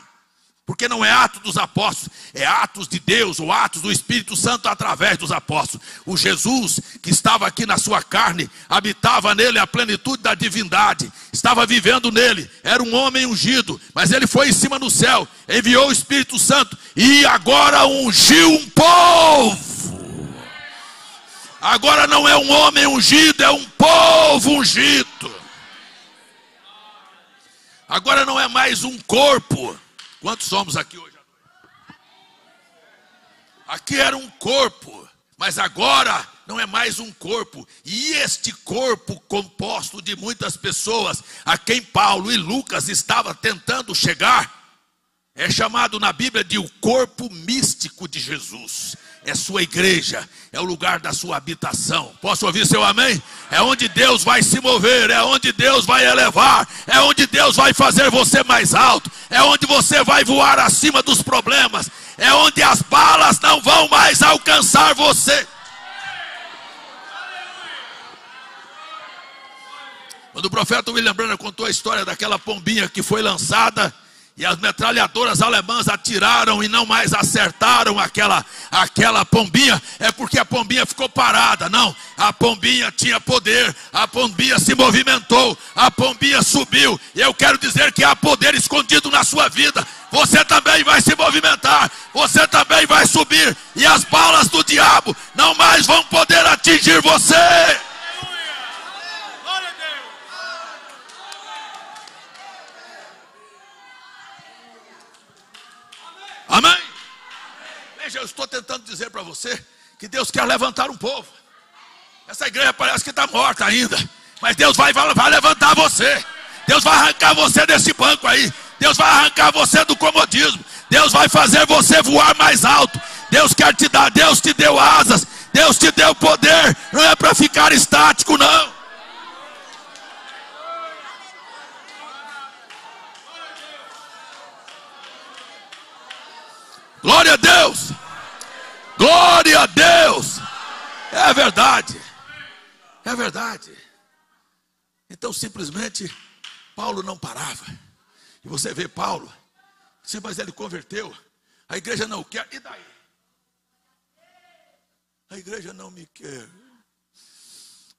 Porque não é Atos dos Apóstolos, é Atos de Deus, ou Atos do Espírito Santo através dos apóstolos. O Jesus que estava aqui na sua carne, habitava nele a plenitude da divindade, estava vivendo nele, era um homem ungido, mas ele foi em cima no céu, enviou o Espírito Santo e agora ungiu um povo. Agora não é um homem ungido, é um povo ungido. Agora não é mais um corpo. Quantos somos aqui hoje à noite? Aqui era um corpo, mas agora não é mais um corpo. E este corpo composto de muitas pessoas, a quem Paulo e Lucas estavam tentando chegar, é chamado na Bíblia de o corpo místico de Jesus. É sua igreja, é o lugar da sua habitação. Posso ouvir seu amém? É onde Deus vai se mover, é onde Deus vai elevar, é onde Deus vai fazer você mais alto, é onde você vai voar acima dos problemas, é onde as balas não vão mais alcançar você. Quando o profeta William Branham contou a história daquela pombinha que foi lançada e as metralhadoras alemãs atiraram e não mais acertaram aquela pombinha, é porque a pombinha ficou parada. Não, a pombinha tinha poder, a pombinha se movimentou, a pombinha subiu. E eu quero dizer que há poder escondido na sua vida. Você também vai se movimentar, você também vai subir, e as balas do diabo não mais vão poder atingir você. Amém? Veja, eu estou tentando dizer para você que Deus quer levantar um povo. Essa igreja parece que está morta ainda, mas Deus vai levantar você. Deus vai arrancar você desse banco aí. Deus vai arrancar você do comodismo. Deus vai fazer você voar mais alto. Deus quer te dar, Deus te deu asas, Deus te deu poder. Não é para ficar estático, não. Glória a Deus, glória a Deus, é verdade, é verdade. Então simplesmente Paulo não parava. E você vê Paulo, Sim, mas ele converteu. A igreja não quer. E daí? A igreja não me quer.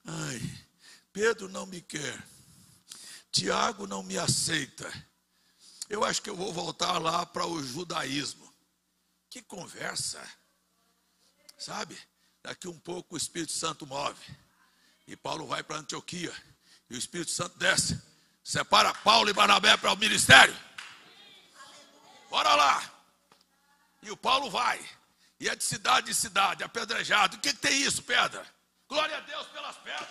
Ai, Pedro não me quer. Tiago não me aceita. Eu acho que eu vou voltar lá para o judaísmo. Que conversa. Sabe? Daqui um pouco o Espírito Santo move. E Paulo vai para Antioquia. E o Espírito Santo desce. Separa Paulo e Barnabé para o ministério. Bora lá. E o Paulo vai. E é de cidade em cidade, apedrejado. O que tem isso, pedra? Glória a Deus pelas pedras.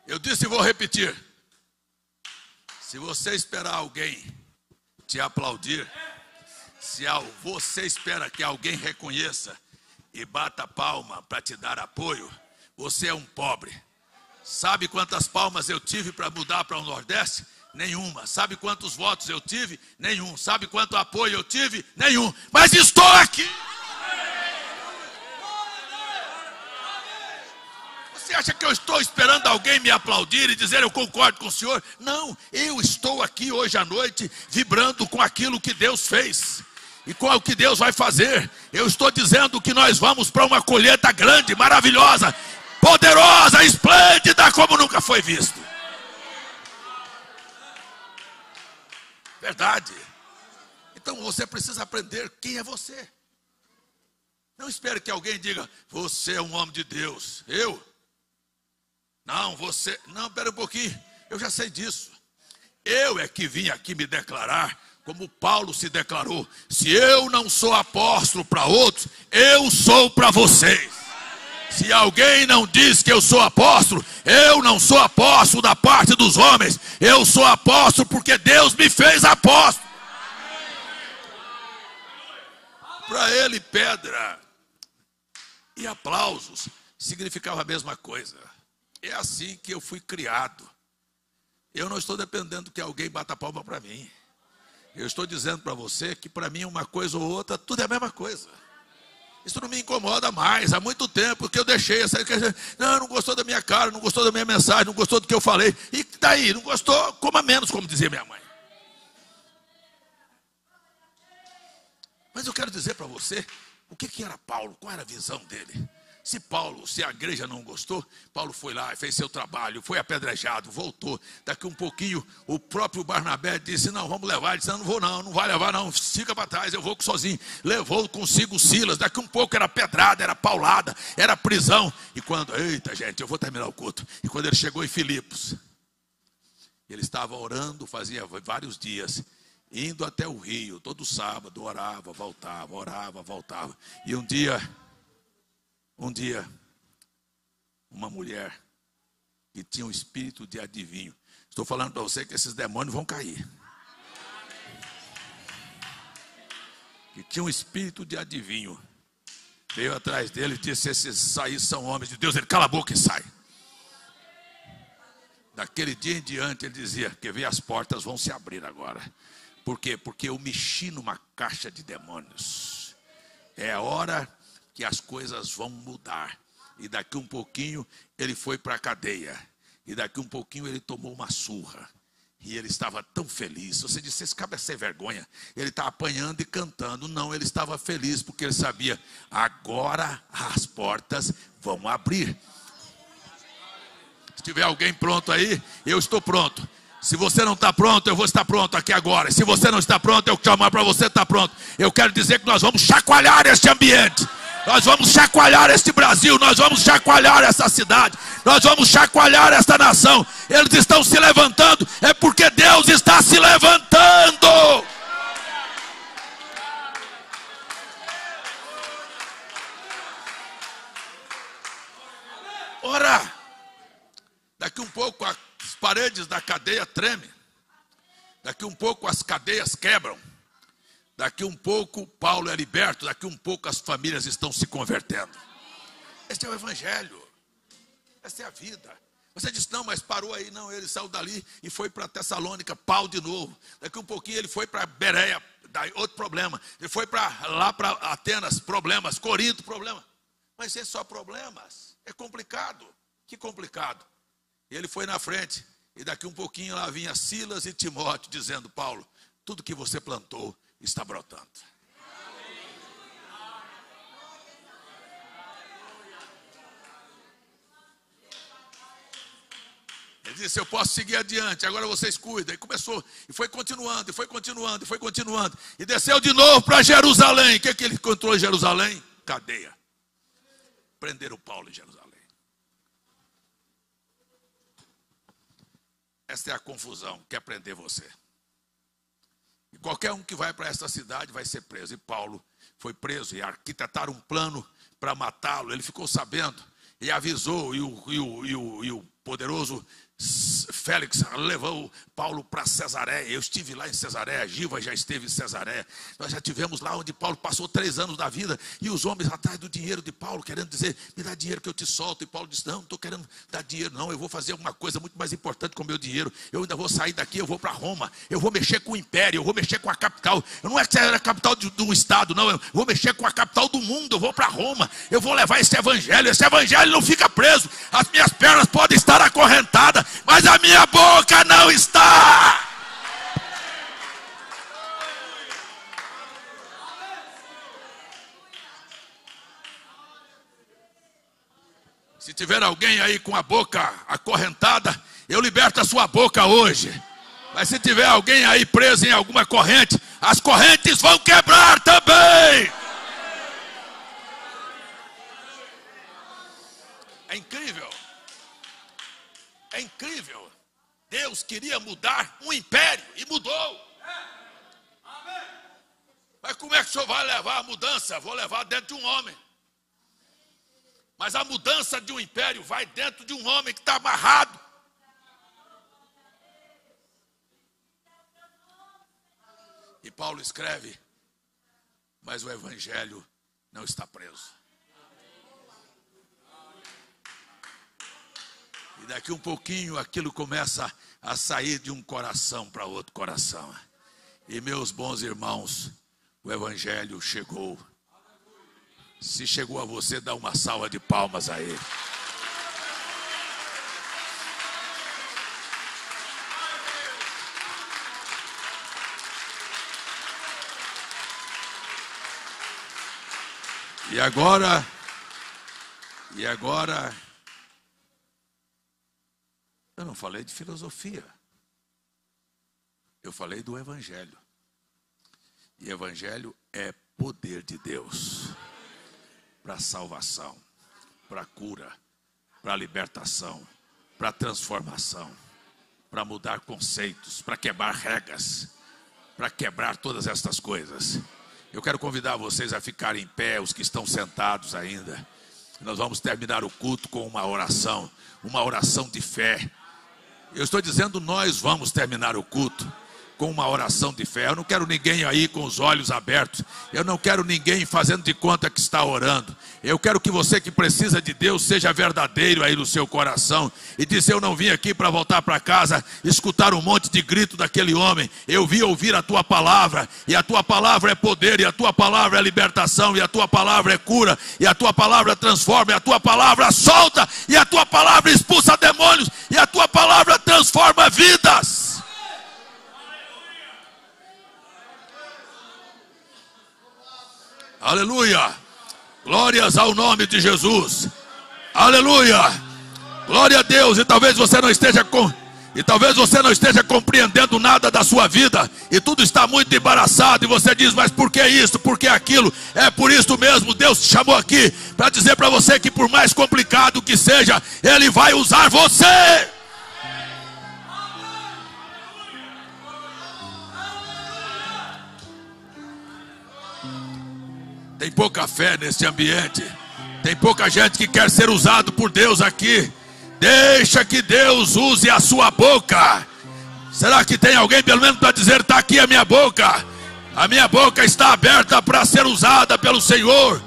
Eu disse e vou repetir. Se você esperar alguém te aplaudir, se você espera que alguém reconheça e bata palma para te dar apoio, você é um pobre. Sabe quantas palmas eu tive para mudar para o Nordeste? Nenhuma. Sabe quantos votos eu tive? Nenhum. Sabe quanto apoio eu tive? Nenhum. Mas estou aqui. Você acha que eu estou esperando alguém me aplaudir e dizer eu concordo com o senhor? Não, eu estou aqui hoje à noite vibrando com aquilo que Deus fez e com o que Deus vai fazer. Eu estou dizendo que nós vamos para uma colheita grande, maravilhosa, poderosa, esplêndida, como nunca foi visto. Verdade. Então você precisa aprender quem é você. Não espere que alguém diga, você é um homem de Deus. Eu? Não, você... Não, espera um pouquinho. Eu já sei disso. Eu é que vim aqui me declarar, como Paulo se declarou. Se eu não sou apóstolo para outros, eu sou para vocês. Se alguém não diz que eu sou apóstolo, eu não sou apóstolo da parte dos homens. Eu sou apóstolo porque Deus me fez apóstolo. Para ele, pedra e aplausos significava a mesma coisa. É assim que eu fui criado. Eu não estou dependendo que alguém bata palma para mim. Eu estou dizendo para você que para mim uma coisa ou outra, tudo é a mesma coisa. Isso não me incomoda mais. Há muito tempo que eu deixei essa... Não gostou da minha cara, não gostou da minha mensagem, não gostou do que eu falei. E daí? Não gostou? Coma menos, como dizia minha mãe. Mas eu quero dizer para você, o que era Paulo? Qual era a visão dele? Se a igreja não gostou, Paulo foi lá, fez seu trabalho, foi apedrejado, voltou. Daqui um pouquinho, o próprio Barnabé disse, não, vamos levar. Ele disse, não vou não, não vai levar não, fica para trás, eu vou sozinho. Levou consigo Silas, daqui um pouco era pedrada, era paulada, era prisão. E quando, eita gente, eu vou terminar o culto. E quando ele chegou em Filipos, ele estava orando, fazia vários dias, indo até o rio, todo sábado, orava, voltava. E um dia, uma mulher que tinha um espírito de adivinho. Estou falando para você que esses demônios vão cair. Que tinha um espírito de adivinho. Veio atrás dele e disse, esses aí são homens de Deus. Ele, cala a boca e sai. Daquele dia em diante ele dizia, quer ver, as portas vão se abrir agora. Por quê? Porque eu mexi numa caixa de demônios. É a hora que as coisas vão mudar. E daqui um pouquinho ele foi para a cadeia. E daqui um pouquinho ele tomou uma surra. E ele estava tão feliz. Você disse, esse cabra é sem vergonha. Ele está apanhando e cantando. Não, ele estava feliz porque ele sabia, agora as portas vão abrir. Se tiver alguém pronto aí, eu estou pronto. Se você não está pronto, eu vou estar pronto aqui agora. Se você não está pronto, eu chamar para você estar pronto. Eu quero dizer que nós vamos chacoalhar este ambiente. Nós vamos chacoalhar este Brasil. Nós vamos chacoalhar essa cidade. Nós vamos chacoalhar esta nação. Eles estão se levantando. É porque Deus está se levantando. Ora, daqui um pouco as paredes da cadeia tremem. Daqui um pouco as cadeias quebram. Daqui um pouco Paulo é liberto. Daqui um pouco as famílias estão se convertendo. Este é o evangelho. Esta é a vida. Você diz, não, mas parou aí. Não, ele saiu dali e foi para Tessalônica, Paulo de novo. Daqui um pouquinho ele foi para Bereia, daí outro problema. Ele foi lá para Atenas, problemas. Corinto, problema. Mas é só problemas. É complicado. Que complicado. E ele foi na frente. E daqui um pouquinho lá vinha Silas e Timóteo dizendo: Paulo, tudo que você plantou está brotando. Ele disse: eu posso seguir adiante, agora vocês cuidam. E começou, e foi continuando, e foi continuando, e foi continuando. E desceu de novo para Jerusalém. O que ele encontrou em Jerusalém? Cadeia. Prenderam Paulo em Jerusalém. Esta é a confusão que quer prender você. E qualquer um que vai para esta cidade vai ser preso. E Paulo foi preso e arquitetaram um plano para matá-lo. Ele ficou sabendo e avisou. E o poderoso Félix levou Paulo para Cesareia. Eu estive lá em Cesareia, Giva já esteve em Cesareia. Nós já tivemos lá onde Paulo passou 3 anos da vida. E os homens atrás do dinheiro de Paulo, querendo dizer: me dá dinheiro que eu te solto. E Paulo disse: não estou querendo dar dinheiro não, eu vou fazer alguma coisa muito mais importante com o meu dinheiro. Eu ainda vou sair daqui, eu vou para Roma. Eu vou mexer com o império, eu vou mexer com a capital. Não é que era a capital de um estado, não. Eu vou mexer com a capital do mundo, eu vou para Roma. Eu vou levar esse evangelho não fica preso. As minhas pernas podem estar acorrentadas, mas a minha boca não está. Se tiver alguém aí com a boca acorrentada, eu liberto a sua boca hoje. Mas se tiver alguém aí preso em alguma corrente, as correntes vão quebrar também. É incrível. É incrível. Deus queria mudar um império e mudou. Mas como é que o senhor vai levar a mudança? Vou levar dentro de um homem. Mas a mudança de um império vai dentro de um homem que está amarrado. E Paulo escreve: mas o evangelho não está preso. E daqui um pouquinho aquilo começa a sair de um coração para outro coração. E meus bons irmãos, o evangelho chegou. Se chegou a você, dá uma salva de palmas a ele. E agora, eu não falei de filosofia. Eu falei do evangelho. E evangelho é poder de Deus para salvação, para cura, para libertação, para transformação, para mudar conceitos, para quebrar regras, para quebrar todas estas coisas. Eu quero convidar vocês a ficarem em pé, os que estão sentados ainda. Nós vamos terminar o culto com uma oração de fé. Eu estou dizendo, nós vamos terminar o culto com uma oração de fé. Eu não quero ninguém aí com os olhos abertos. Eu não quero ninguém fazendo de conta que está orando. Eu quero que você que precisa de Deus seja verdadeiro aí no seu coração e diz: eu não vim aqui para voltar para casa escutar um monte de grito daquele homem. Eu vim ouvir a tua palavra, e a tua palavra é poder, e a tua palavra é libertação, e a tua palavra é cura, e a tua palavra transforma, e a tua palavra solta, e a tua palavra expulsa demônios, e a tua palavra transforma vidas. Aleluia, glórias ao nome de Jesus, aleluia, glória a Deus. E talvez você não esteja compreendendo nada da sua vida, e tudo está muito embaraçado, e você diz: mas por que isso, por que aquilo? É por isso mesmo, Deus te chamou aqui para dizer para você que por mais complicado que seja, Ele vai usar você. Tem pouca fé nesse ambiente. Tem pouca gente que quer ser usado por Deus aqui. Deixa que Deus use a sua boca. Será que tem alguém pelo menos para dizer: está aqui a minha boca? A minha boca está aberta para ser usada pelo Senhor.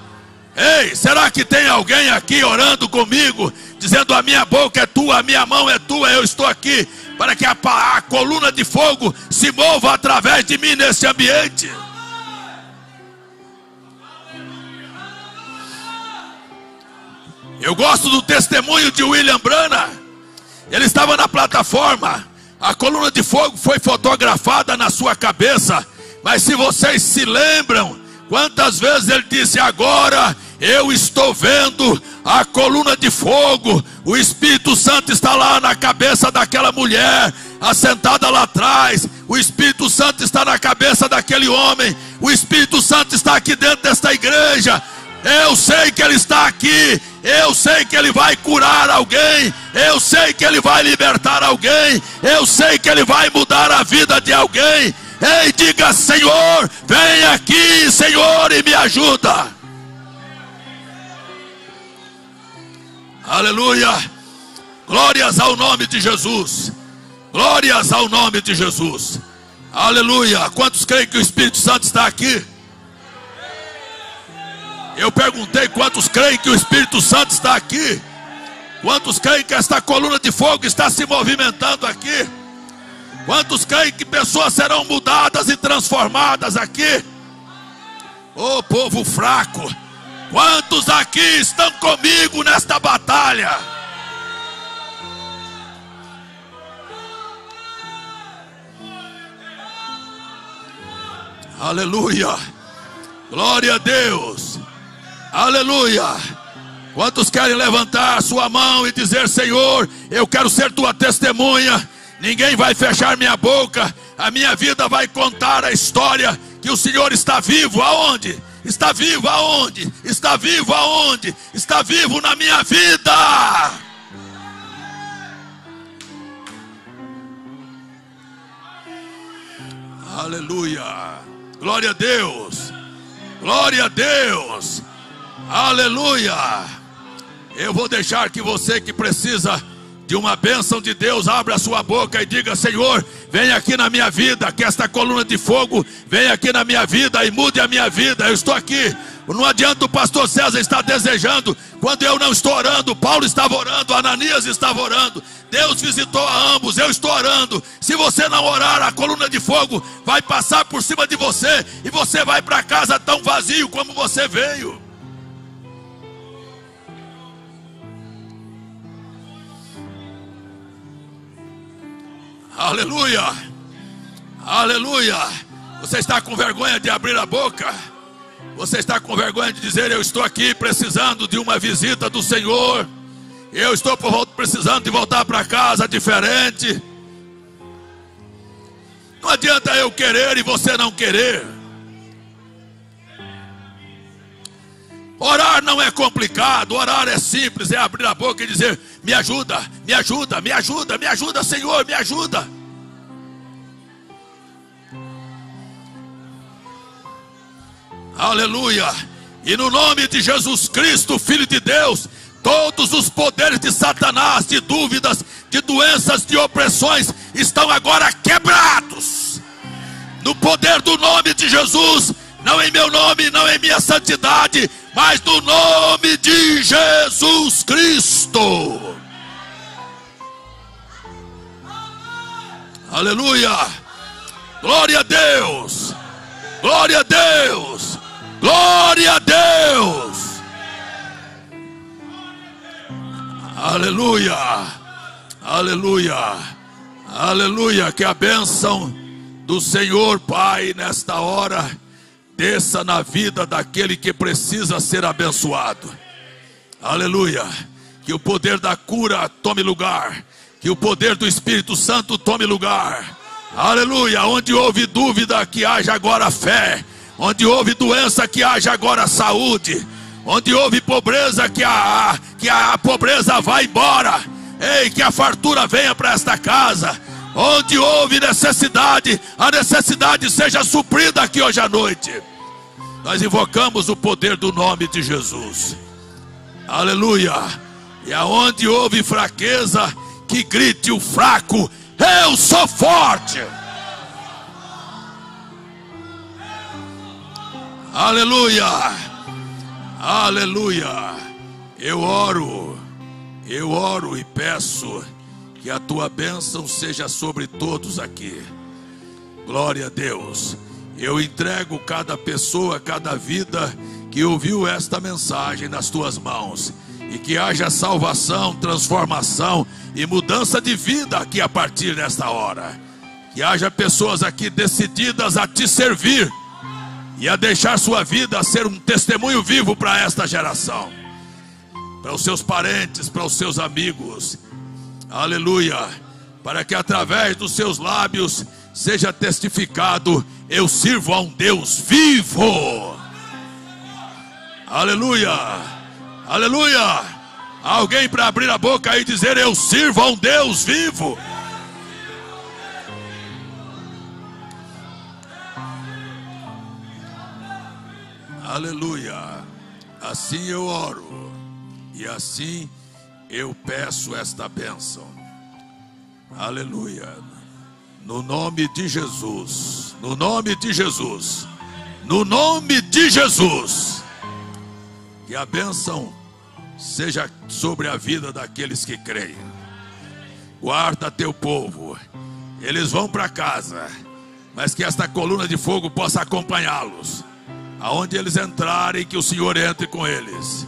Ei, será que tem alguém aqui orando comigo, dizendo: a minha boca é tua, a minha mão é tua, eu estou aqui para que a coluna de fogo se mova através de mim nesse ambiente? Eu gosto do testemunho de William Branham. Ele estava na plataforma. A coluna de fogo foi fotografada na sua cabeça. Mas se vocês se lembram, quantas vezes ele disse: agora eu estou vendo a coluna de fogo. O Espírito Santo está lá na cabeça daquela mulher, assentada lá atrás. O Espírito Santo está na cabeça daquele homem. O Espírito Santo está aqui dentro desta igreja. Eu sei que Ele está aqui. Eu sei que Ele vai curar alguém. Eu sei que Ele vai libertar alguém. Eu sei que Ele vai mudar a vida de alguém. Ei, diga: Senhor, vem aqui, Senhor, e me ajuda. Aleluia. Glórias ao nome de Jesus. Glórias ao nome de Jesus. Aleluia. Quantos creem que o Espírito Santo está aqui? Eu perguntei: quantos creem que o Espírito Santo está aqui? Quantos creem que esta coluna de fogo está se movimentando aqui? Quantos creem que pessoas serão mudadas e transformadas aqui? Ô povo fraco, quantos aqui estão comigo nesta batalha? Aleluia. Glória a Deus. Aleluia. Quantos querem levantar a sua mão e dizer: Senhor, eu quero ser tua testemunha. Ninguém vai fechar minha boca. A minha vida vai contar a história que o Senhor está vivo. Aonde? Está vivo aonde? Está vivo aonde? Está vivo na minha vida. Aleluia. Glória a Deus. Glória a Deus. Aleluia. Eu vou deixar que você que precisa de uma bênção de Deus, abra a sua boca e diga: Senhor, vem aqui na minha vida, que esta coluna de fogo venha aqui na minha vida e mude a minha vida. Eu estou aqui. Não adianta o pastor César estar desejando quando eu não estou orando. Paulo estava orando, Ananias estava orando, Deus visitou a ambos, eu estou orando. Se você não orar, a coluna de fogo vai passar por cima de você e você vai para casa tão vazio como você veio. Aleluia. Aleluia. Você está com vergonha de abrir a boca? Você está com vergonha de dizer: eu estou aqui precisando de uma visita do Senhor. Eu estou precisando de voltar para casa diferente. Não adianta eu querer e você não querer. Orar não é complicado, orar é simples, é abrir a boca e dizer: me ajuda, me ajuda, me ajuda, me ajuda, Senhor, me ajuda. Aleluia. E no nome de Jesus Cristo, Filho de Deus, todos os poderes de Satanás, de dúvidas, de doenças, de opressões, estão agora quebrados. No poder do nome de Jesus, não em meu nome, não em minha santidade, mas no nome de Jesus Cristo. Aleluia. Glória a Deus. Glória a Deus. Glória a Deus. Aleluia. Aleluia. Aleluia. Que a bênção do Senhor Pai nesta hora desça na vida daquele que precisa ser abençoado. Aleluia. Que o poder da cura tome lugar. Que o poder do Espírito Santo tome lugar. Aleluia. Onde houve dúvida, que haja agora fé. Onde houve doença, que haja agora saúde. Onde houve pobreza, que a pobreza vá embora. Ei, que a fartura venha para esta casa. Onde houve necessidade, a necessidade seja suprida aqui hoje à noite. Nós invocamos o poder do nome de Jesus. Aleluia. E aonde houve fraqueza, que grite o fraco: eu sou forte. Aleluia. Aleluia. Eu oro e peço que a tua bênção seja sobre todos aqui. Glória a Deus. Eu entrego cada pessoa, cada vida que ouviu esta mensagem nas tuas mãos. e que haja salvação, transformação e mudança de vida aqui a partir desta hora. Que haja pessoas aqui decididas a te servir e a deixar sua vida ser um testemunho vivo para esta geração, para os seus parentes, para os seus amigos. Aleluia. Para que através dos seus lábios seja testificado: eu sirvo a um Deus vivo. Aleluia. Aleluia. Alguém para abrir a boca e dizer: eu sirvo a um Deus vivo. Aleluia. Assim eu oro e assim eu peço esta bênção. Aleluia. No nome de Jesus. No nome de Jesus. No nome de Jesus. Que a bênção seja sobre a vida daqueles que creem. Guarda teu povo. Eles vão para casa, mas que esta coluna de fogo possa acompanhá-los. Aonde eles entrarem, que o Senhor entre com eles.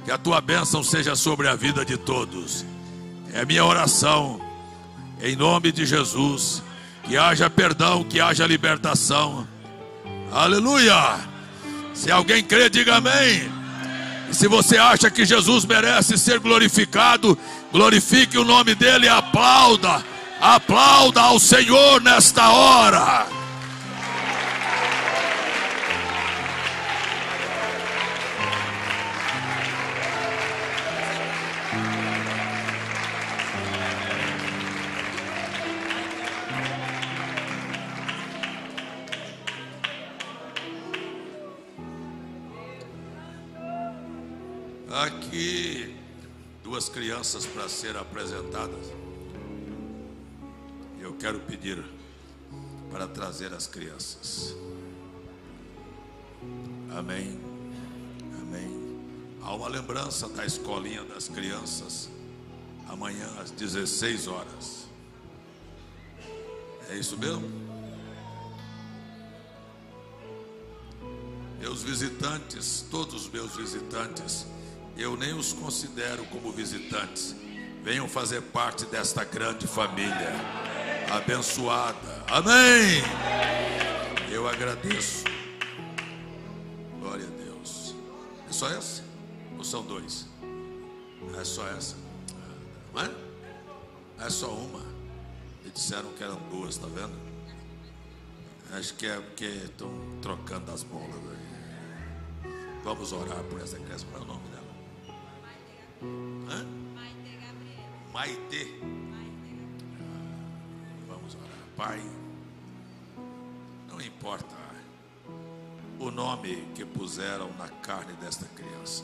Que a tua bênção seja sobre a vida de todos. É minha oração, em nome de Jesus. Que haja perdão, que haja libertação. Aleluia. Se alguém crê, diga amém. E se você acha que Jesus merece ser glorificado, glorifique o nome dele e aplauda. Aplauda ao Senhor nesta hora. Aqui, duas crianças para ser apresentadas. Eu quero pedir para trazer as crianças. Amém. Amém. Há uma lembrança da escolinha das crianças amanhã às 16 horas. É isso mesmo? Meus visitantes, todos os meus visitantes, eu nem os considero como visitantes. Venham fazer parte desta grande família abençoada. Amém. Eu agradeço. Glória a Deus. É só essa? Ou são dois? É só essa? Não é? É só uma. Me disseram que eram duas, tá vendo? Acho que é porque estão trocando as bolas aí. Vamos orar por essa criança. Qual é o nome dela? Hã? Maite. Vamos orar. Pai, não importa o nome que puseram na carne desta criança,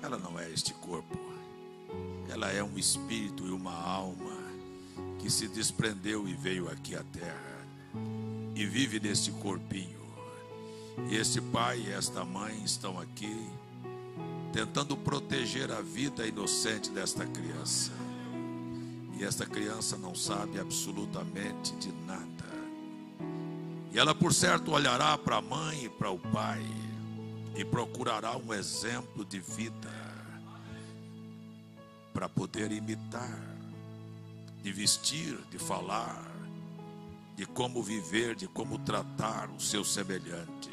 ela não é este corpo. Ela é um espírito e uma alma que se desprendeu e veio aqui à terra e vive neste corpinho. E este pai e esta mãe estão aqui tentando proteger a vida inocente desta criança. E esta criança não sabe absolutamente de nada. E ela, por certo, olhará para a mãe e para o pai e procurará um exemplo de vida para poder imitar, de vestir, de falar, de como viver, de como tratar o seu semelhante.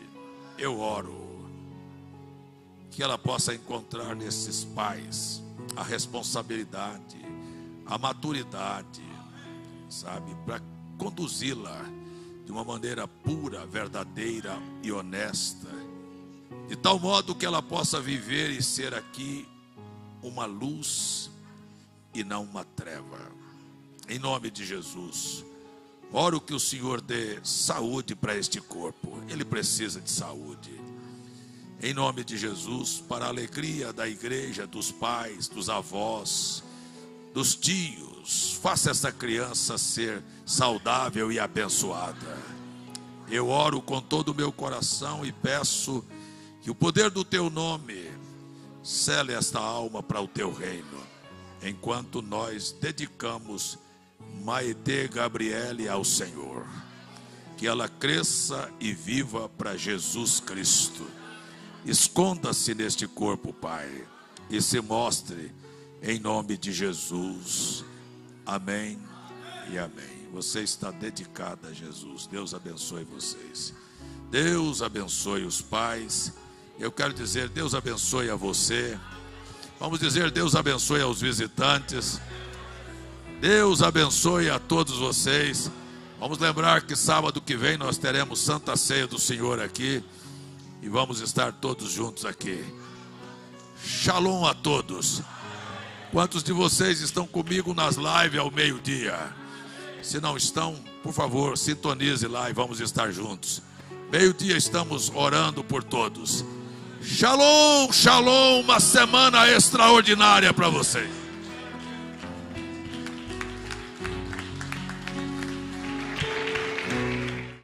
Eu oro que ela possa encontrar nesses pais a responsabilidade, a maturidade, sabe, para conduzi-la de uma maneira pura, verdadeira e honesta, de tal modo que ela possa viver e ser aqui uma luz e não uma treva. Em nome de Jesus, oro que o Senhor dê saúde para este corpo. Ele precisa de saúde. Em nome de Jesus, para a alegria da igreja, dos pais, dos avós, dos tios, faça essa criança ser saudável e abençoada. Eu oro com todo o meu coração e peço que o poder do teu nome cele esta alma para o teu reino, enquanto nós dedicamos Maite Gabriele ao Senhor. Que ela cresça e viva para Jesus Cristo. Esconda-se neste corpo, Pai, e se mostre em nome de Jesus. Amém e amém. Você está dedicada a Jesus. Deus abençoe vocês. Deus abençoe os pais. Eu quero dizer, Deus abençoe a você. Vamos dizer, Deus abençoe aos visitantes. Deus abençoe a todos vocês. Vamos lembrar que sábado que vem nós teremos Santa Ceia do Senhor aqui. E vamos estar todos juntos aqui. Shalom a todos. Quantos de vocês estão comigo nas lives ao meio-dia? Se não estão, por favor, sintonize lá e vamos estar juntos. Meio-dia estamos orando por todos. Shalom, shalom, uma semana extraordinária para vocês.